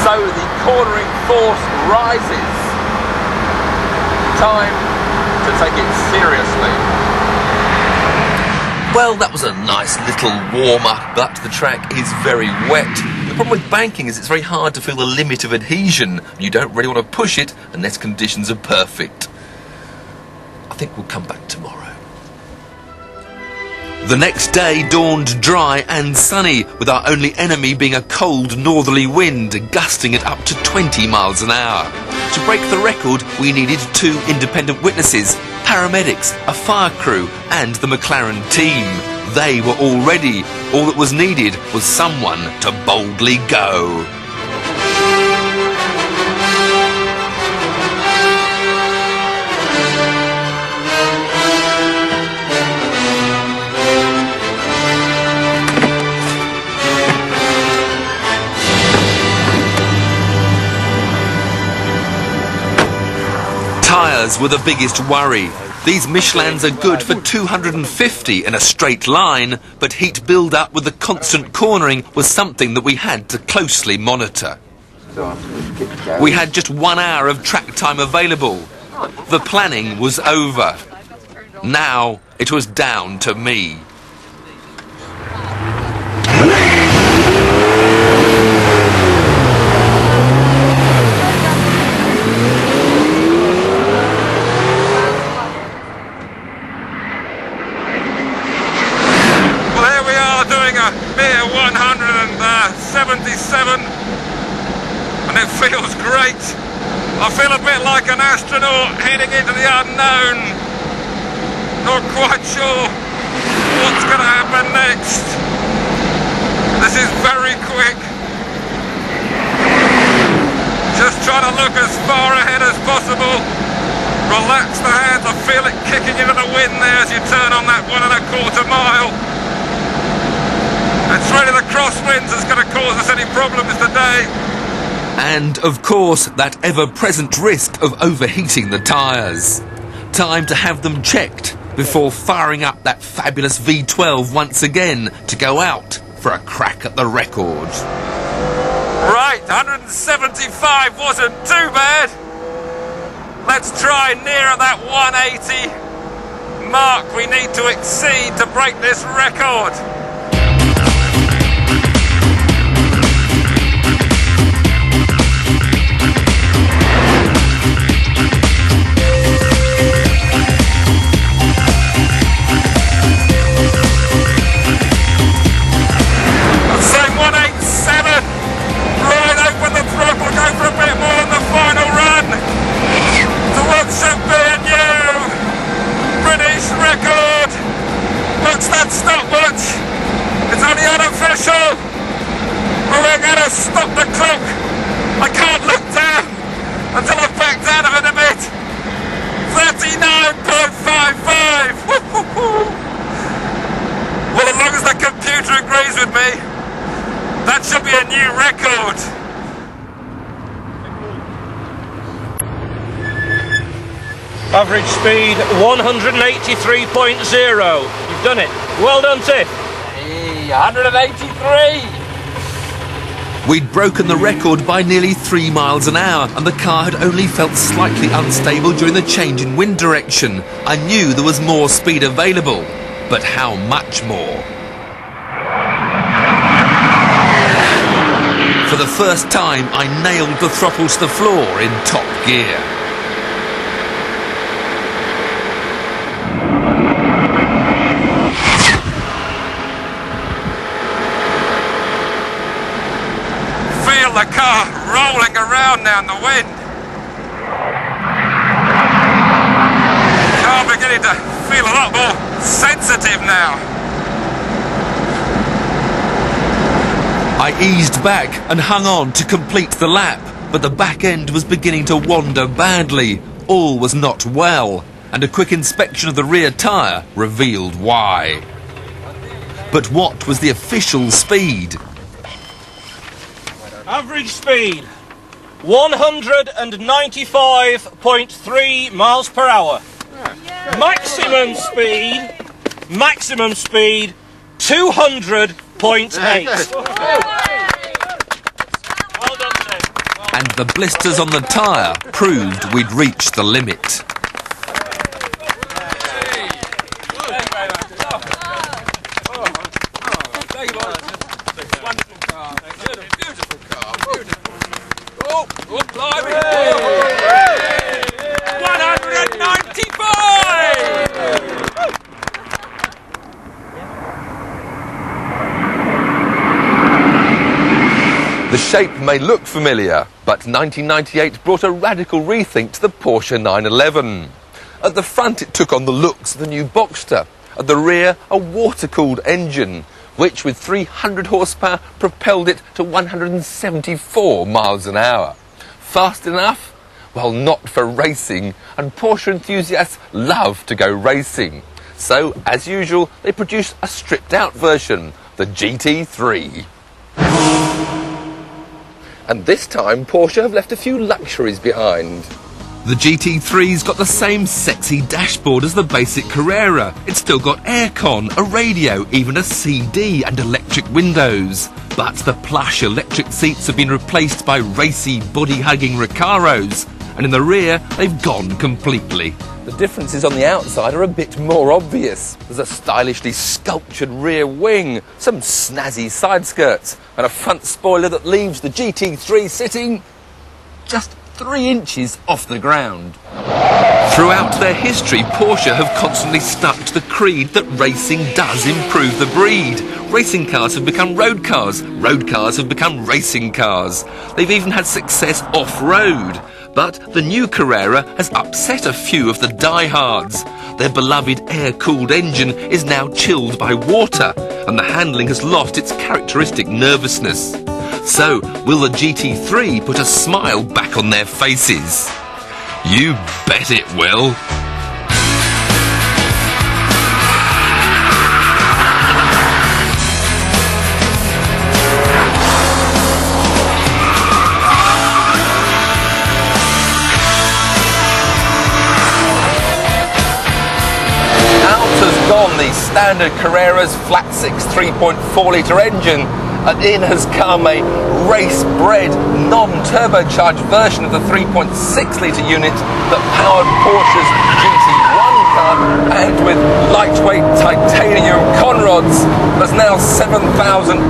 so the cornering force rises. Time to take it seriously. Well, that was a nice little warmer, but the track is very wet. The problem with banking is it's very hard to feel the limit of adhesion. You don't really want to push it unless conditions are perfect. I think we'll come back tomorrow. The next day dawned dry and sunny, with our only enemy being a cold northerly wind, gusting it up to 20 miles an hour. To break the record, we needed 2 independent witnesses, paramedics, a fire crew, and the McLaren team. They were all ready. All that was needed was someone to boldly go. Tyres were the biggest worry. These Michelins are good for 250 in a straight line, but heat build-up with the constant cornering was something that we had to closely monitor. We had just 1 hour of track time available. The planning was over. Now it was down to me. Mere 177, and it feels great. I feel a bit like an astronaut heading into the unknown. Not quite sure what's going to happen next. This is very quick. Just trying to look as far ahead as possible. Relax the hands. I feel it kicking into the wind there as you turn on that 1.25 mile. It's really the crosswinds that's going to cause us any problems today. And, of course, that ever-present risk of overheating the tyres. Time to have them checked before firing up that fabulous V12 once again to go out for a crack at the record. Right, 175 wasn't too bad. Let's try nearer that 180 mark we need to exceed to break this record. Stop the clock! I can't look down until I've backed out of it a bit! 39.55! Well, as long as the computer agrees with me, new record. Average speed 183.0. You've done it. Well done, Tiff. Hey, 183. We'd broken the record by nearly 3 miles an hour, and the car had only felt slightly unstable during the change in wind direction. I knew there was more speed available, but how much more? For the first time, I nailed the throttle to the floor in top gear. The car rolling around now in the wind. Car beginning to feel a lot more sensitive now. I eased back and hung on to complete the lap, but the back end was beginning to wander badly. All was not well, and a quick inspection of the rear tyre revealed why. But what was the official speed? Average speed 195.3 miles per hour. Maximum speed 200.8. Well done, Ted. And the blisters on the tyre proved we'd reached the limit. The shape may look familiar, but 1998 brought a radical rethink to the Porsche 911. At the front it took on the looks of the new Boxster. At the rear, a water-cooled engine, which with 300 horsepower propelled it to 174 miles an hour. Fast enough? Well, not for racing, and Porsche enthusiasts love to go racing. So, as usual, they produced a stripped-out version, the GT3. And this time, Porsche have left a few luxuries behind. The GT3's got the same sexy dashboard as the basic Carrera. It's still got aircon, a radio, even a CD and electric windows. But the plush electric seats have been replaced by racy, body-hugging Recaros. And in the rear, they've gone completely. The differences on the outside are a bit more obvious. There's a stylishly sculptured rear wing, some snazzy side skirts, and a front spoiler that leaves the GT3 sitting just 3 inches off the ground. Throughout their history, Porsche have constantly stuck to the creed that racing does improve the breed. Racing cars have become road cars have become racing cars. They've even had success off-road. But the new Carrera has upset a few of the diehards. Their beloved air-cooled engine is now chilled by water, and the handling has lost its characteristic nervousness. So, will the GT3 put a smile back on their faces? You bet it will. Gone the standard Carrera's flat 6 3.4 litre engine, and in has come a race-bred, non-turbocharged version of the 3.6 litre unit that powered Porsche's GT1 car, and with lightweight titanium conrods, there's now 7,800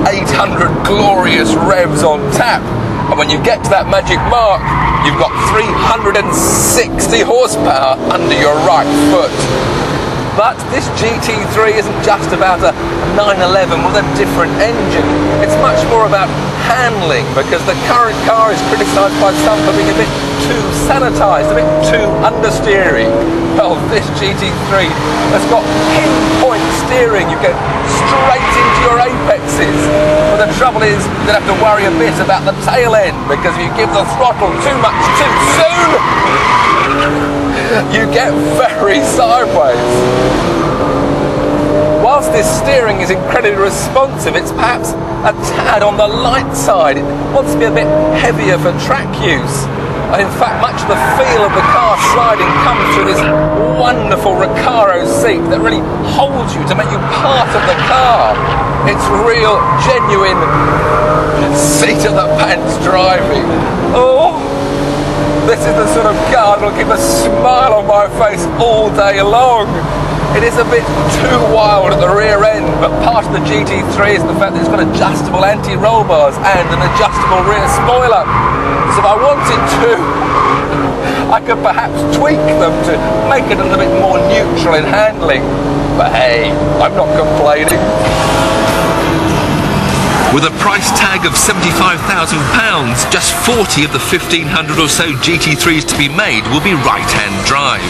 glorious revs on tap. And when you get to that magic mark, you've got 360 horsepower under your right foot. But this GT3 isn't just about a 911 with a different engine. It's much more about handling, because the current car is criticised by some for being a bit too sanitised, a bit too understeery. Well, this GT3 has got pinpoint steering. You go straight into your apexes. But the trouble is, you don't have to worry a bit about the tail end, because if you give the throttle too much too soon, you get very sideways. Whilst this steering is incredibly responsive. It's perhaps a tad on the light side. It wants to be a bit heavier for track use. And in fact, much of the feel of the car sliding comes through this wonderful Recaro seat that really holds you to make you part of the car. It's real, genuine seat of the pants driving. Oh, this is the sort of car that'll keep a smile on my face all day long. It is a bit too wild at the rear end, but part of the GT3 is the fact that it's got adjustable anti-roll bars and an adjustable rear spoiler. So if I wanted to, I could perhaps tweak them to make it a little bit more neutral in handling. But hey, I'm not complaining. With a price tag of £75,000, just 40 of the 1,500 or so GT3s to be made will be right-hand drive.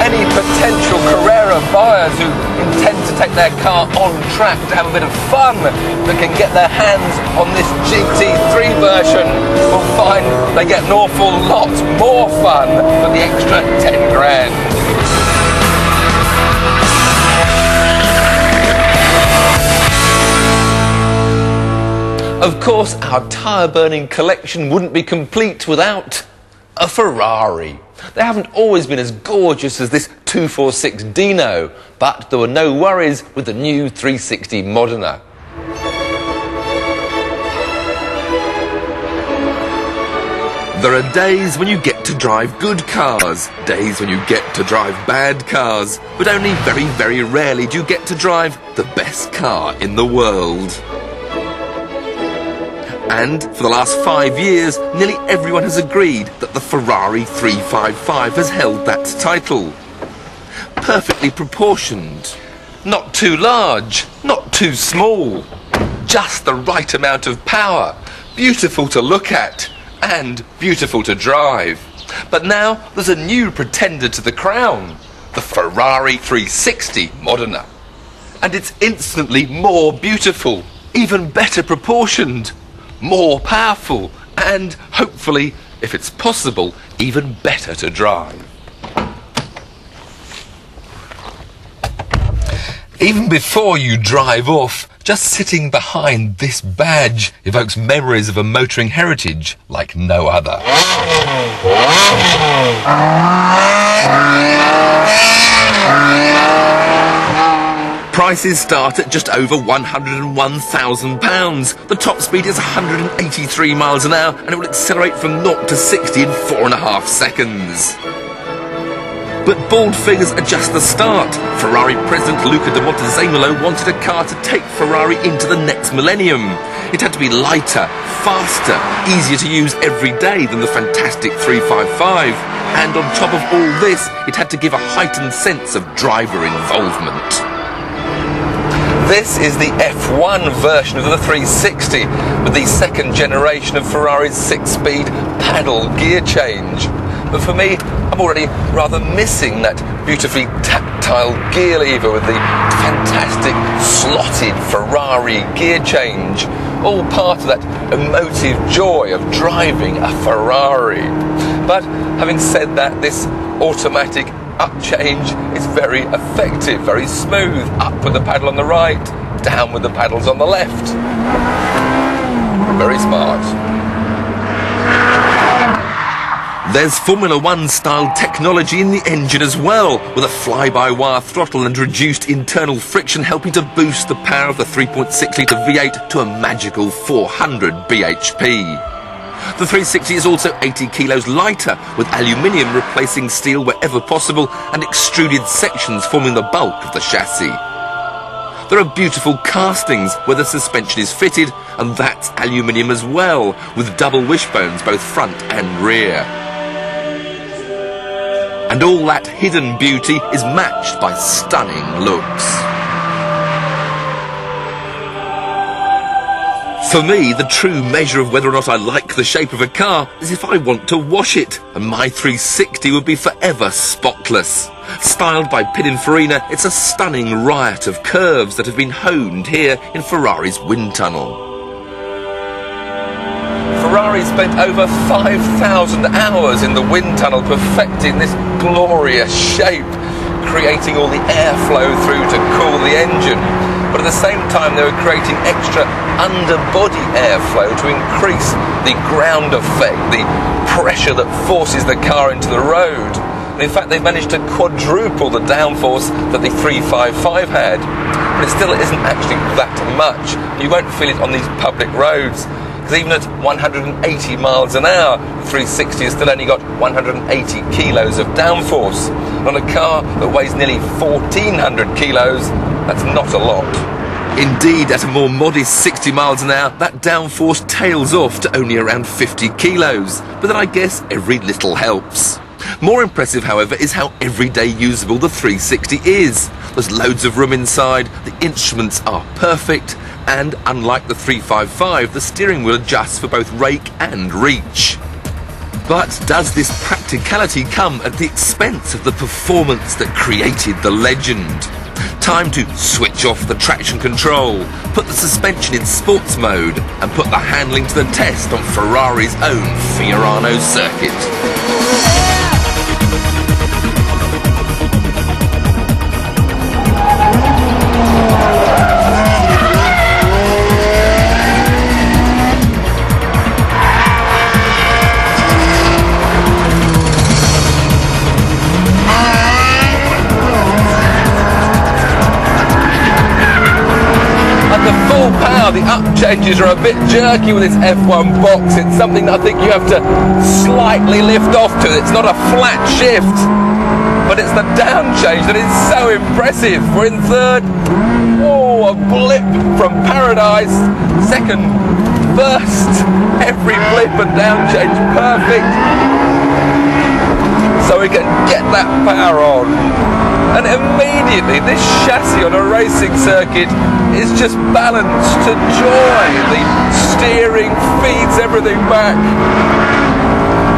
Any potential Carrera buyers who intend to take their car on track to have a bit of fun that can get their hands on this GT3 version will find they get an awful lot more fun for the extra 10 grand. Of course, our tyre-burning collection wouldn't be complete without a Ferrari. They haven't always been as gorgeous as this 246 Dino, but there were no worries with the new 360 Modena. There are days when you get to drive good cars, days when you get to drive bad cars, but only very, very rarely do you get to drive the best car in the world. And for the last 5 years, nearly everyone has agreed that the Ferrari 355 has held that title. Perfectly proportioned. Not too large, not too small. Just the right amount of power. Beautiful to look at, and beautiful to drive. But now there's a new pretender to the crown. The Ferrari 360 Modena. And it's instantly more beautiful, even better proportioned, more powerful, and hopefully, if it's possible, even better to drive. Even before you drive off, just sitting behind this badge evokes memories of a motoring heritage like no other. Prices start at just over £101,000. The top speed is 183 miles an hour and it will accelerate from 0 to 60 in 4.5 seconds. But bald figures are just the start. Ferrari president Luca de Montezemolo wanted a car to take Ferrari into the next millennium. It had to be lighter, faster, easier to use every day than the fantastic 355. And on top of all this, it had to give a heightened sense of driver involvement. This is the F1 version of the 360, with the second generation of Ferrari's 6-speed paddle gear change. But for me, I'm already rather missing that beautifully tactile gear lever with the fantastic slotted Ferrari gear change. All part of that emotive joy of driving a Ferrari. But having said that, this automatic up change is very effective, very smooth. Up with the paddle on the right, down with the paddles on the left. Very smart. There's Formula One style technology in the engine as well, with a fly-by-wire throttle and reduced internal friction helping to boost the power of the 3.6-litre V8 to a magical 400 bhp. The 360 is also 80 kilos lighter, with aluminium replacing steel wherever possible and extruded sections forming the bulk of the chassis. There are beautiful castings where the suspension is fitted, and that's aluminium as well, with double wishbones both front and rear. And all that hidden beauty is matched by stunning looks. For me, the true measure of whether or not I like the shape of a car is if I want to wash it, and my 360 would be forever spotless. Styled by Pininfarina, it's a stunning riot of curves that have been honed here in Ferrari's wind tunnel. Ferrari spent over 5,000 hours in the wind tunnel perfecting this glorious shape, creating all the airflow through to cool the engine. But at the same time, they were creating extra underbody airflow to increase the ground effect, the pressure that forces the car into the road. And in fact, they've managed to quadruple the downforce that the 355 had. But it still isn't actually that much. You won't feel it on these public roads. Because even at 180 miles an hour, the 360 has still only got 180 kilos of downforce. On a car that weighs nearly 1,400 kilos, that's not a lot. Indeed, at a more modest 60 miles an hour, that downforce tails off to only around 50 kilos. But then I guess every little helps. More impressive, however, is how everyday usable the 360 is. There's loads of room inside, the instruments are perfect, and unlike the 355, the steering wheel adjusts for both rake and reach. But does this practicality come at the expense of the performance that created the legend? Time to switch off the traction control, put the suspension in sports mode, and put the handling to the test on Ferrari's own Fiorano circuit. The up changes are a bit jerky with this F1 box. It's something that I think you have to slightly lift off to. It's not a flat shift, but it's the down change that is so impressive. We're in third. Oh, a blip from paradise. Second, first. Every blip and down change perfect. So we can get that power on. And immediately this chassis on a racing circuit is just balanced to joy. The steering feeds everything back.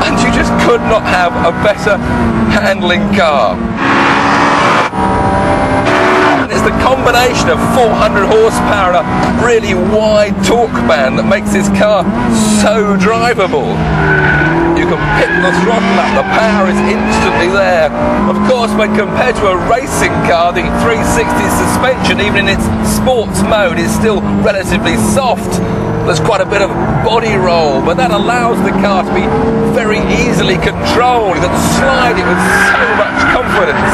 And you just could not have a better handling car. And it's the combination of 400 horsepower and a really wide torque band that makes this car so drivable. You can pick the throttle up, the power is instantly there. Of course, when compared to a racing car, the 360 suspension, even in its sports mode, is still relatively soft. There's quite a bit of body roll, but that allows the car to be very easily controlled. You can slide it with so much confidence.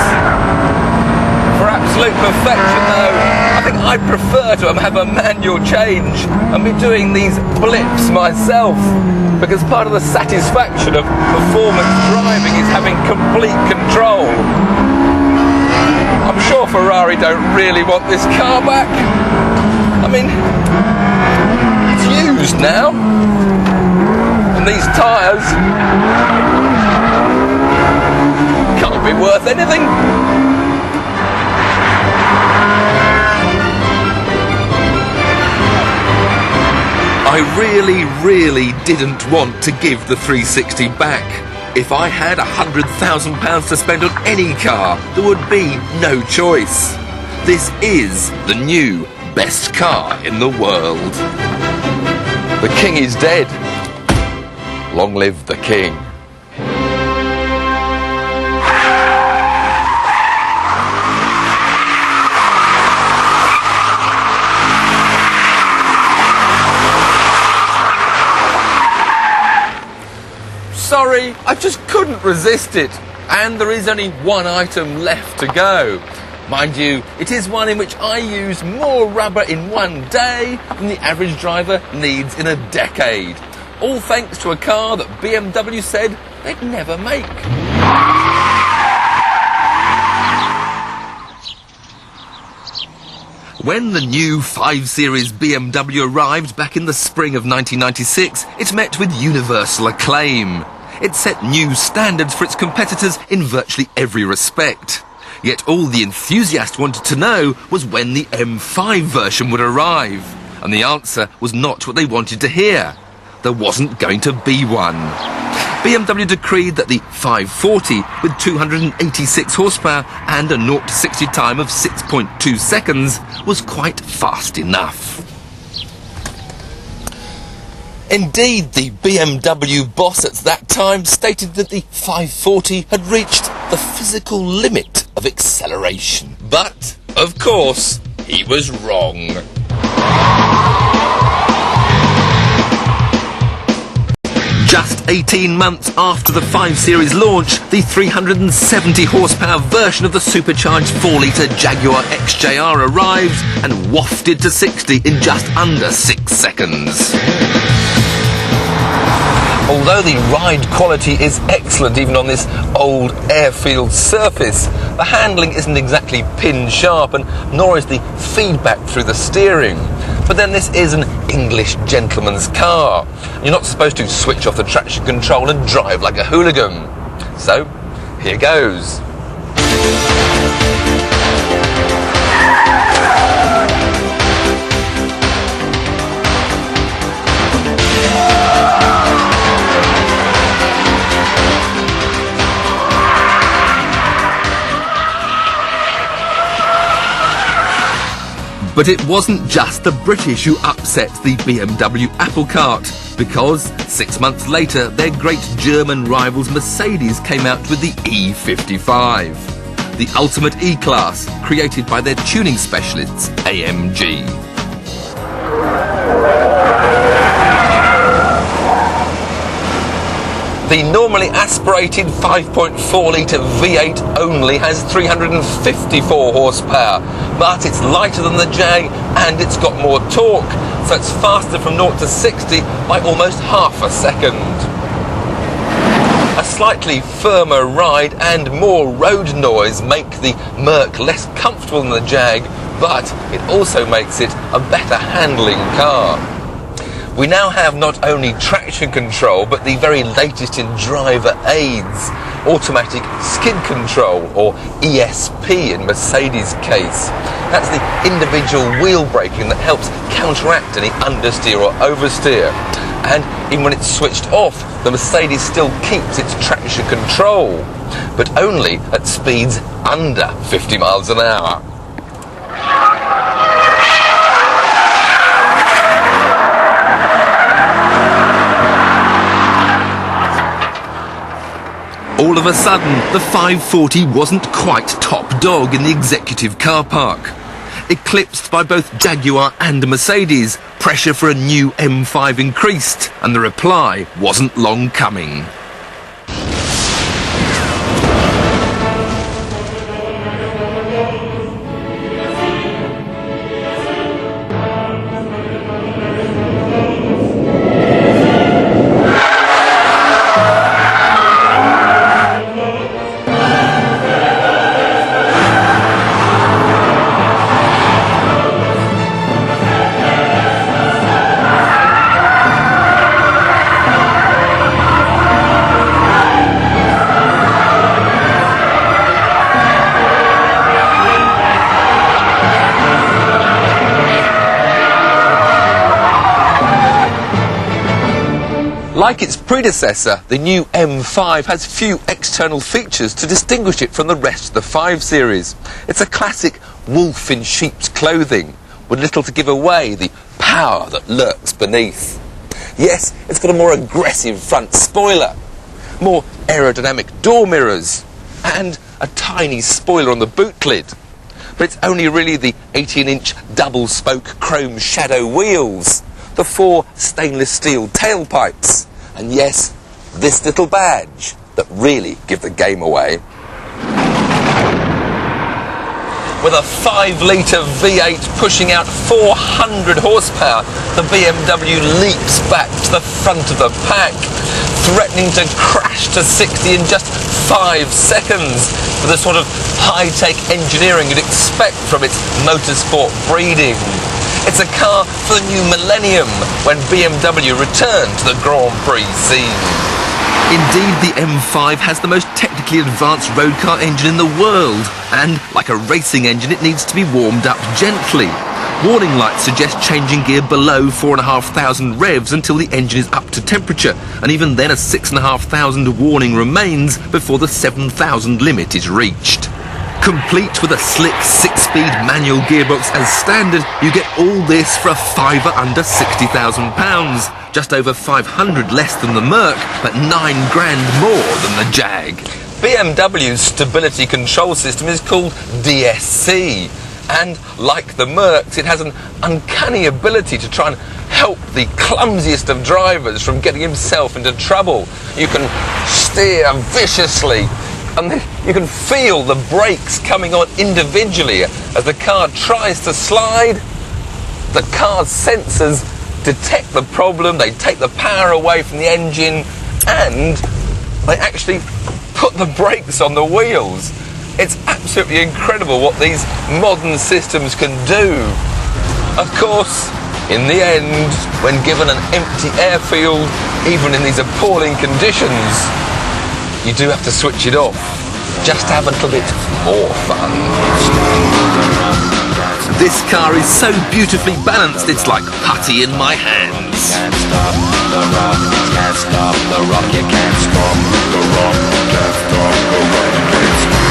For absolute perfection, though, I think I prefer to have a manual change and be doing these blips myself, because part of the satisfaction of performance driving is having complete control. I'm sure Ferrari don't really want this car back. I mean, it's used now, and these tyres can't be worth anything. I really didn't want to give the 360 back. If I had £100,000 to spend on any car, there would be no choice. This is the new best car in the world. The king is dead. Long live the king. Sorry, I just couldn't resist it. And there is only one item left to go. Mind you, it is one in which I use more rubber in one day than the average driver needs in a decade. All thanks to a car that BMW said they'd never make. When the new 5 Series BMW arrived back in the spring of 1996, it met with universal acclaim. It set new standards for its competitors in virtually every respect. Yet all the enthusiast wanted to know was when the M5 version would arrive. And the answer was not what they wanted to hear. There wasn't going to be one. BMW decreed that the 540 with 286 horsepower and a 0 to 60 time of 6.2 seconds was quite fast enough. Indeed, the BMW boss at that time stated that the 540 had reached the physical limit of acceleration. But, of course, he was wrong. Just 18 months after the 5 Series launch, the 370 horsepower version of the supercharged 4-litre Jaguar XJR arrives and wafted to 60 in just under 6 seconds. Although the ride quality is excellent even on this old airfield surface, the handling isn't exactly pin sharp, and nor is the feedback through the steering. But then this is an English gentleman's car. You're not supposed to switch off the traction control and drive like a hooligan. So, here goes. But it wasn't just the British who upset the BMW apple cart, because 6 months later their great German rivals Mercedes came out with the E55, the ultimate E-Class created by their tuning specialists AMG. The normally aspirated 5.4-litre V8 only has 354 horsepower, but it's lighter than the Jag and it's got more torque, so it's faster from 0 to 60 by almost half a second. A slightly firmer ride and more road noise make the Merc less comfortable than the Jag, but it also makes it a better handling car. We now have not only traction control, but the very latest in driver aids. Automatic skid control, or ESP in Mercedes' case. That's the individual wheel braking that helps counteract any understeer or oversteer. And even when it's switched off, the Mercedes still keeps its traction control, but only at speeds under 50 miles an hour. All of a sudden, the 540 wasn't quite top dog in the executive car park. Eclipsed by both Jaguar and Mercedes, pressure for a new M5 increased, and the reply wasn't long coming. Like its predecessor, the new M5 has few external features to distinguish it from the rest of the 5 Series. It's a classic wolf in sheep's clothing, with little to give away the power that lurks beneath. Yes, it's got a more aggressive front spoiler, more aerodynamic door mirrors, and a tiny spoiler on the boot lid. But it's only really the 18-inch double-spoke chrome shadow wheels, the 4 stainless steel tailpipes, and yes, this little badge that really give the game away. With a 5-litre V8 pushing out 400 horsepower, the BMW leaps back to the front of the pack, threatening to crash to 60 in just 5 seconds, with the sort of high-tech engineering you'd expect from its motorsport breeding. It's a car for the new millennium, when BMW returned to the Grand Prix scene. Indeed, the M5 has the most technically advanced road car engine in the world, and like a racing engine, it needs to be warmed up gently. Warning lights suggest changing gear below 4,500 revs until the engine is up to temperature, and even then a 6,500 warning remains before the 7,000 limit is reached. Complete with a slick 6-speed manual gearbox as standard, you get all this for a fiver under £60,000. Just over 500 less than the Merc, but £9 grand more than the Jag. BMW's stability control system is called DSC. And like the Mercs, it has an uncanny ability to try and help the clumsiest of drivers from getting himself into trouble. You can steer viciously, and you can feel the brakes coming on individually as the car tries to slide. The car's sensors detect the problem, they take the power away from the engine, and they actually put the brakes on the wheels. It's absolutely incredible what these modern systems can do. Of course, in the end, when given an empty airfield, even in these appalling conditions, you do have to switch it off, just to have a little bit more fun. This car is so beautifully balanced, it's like putty in my hands. Can't stop the rock, can't stop the rock, you can't stop the rock, can't stop the rock, you can't stop.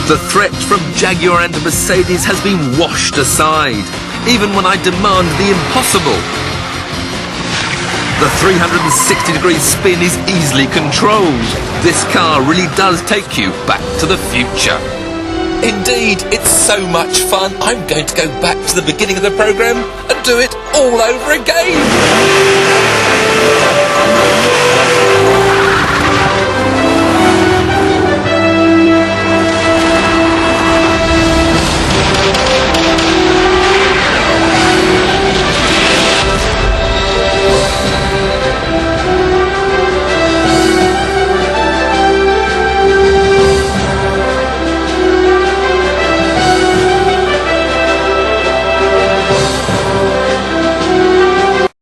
The threat from Jaguar and Mercedes has been washed aside, even when I demand the impossible. The 360-degree spin is easily controlled. This car really does take you back to the future. Indeed, it's so much fun, I'm going to go back to the beginning of the programme and do it all over again.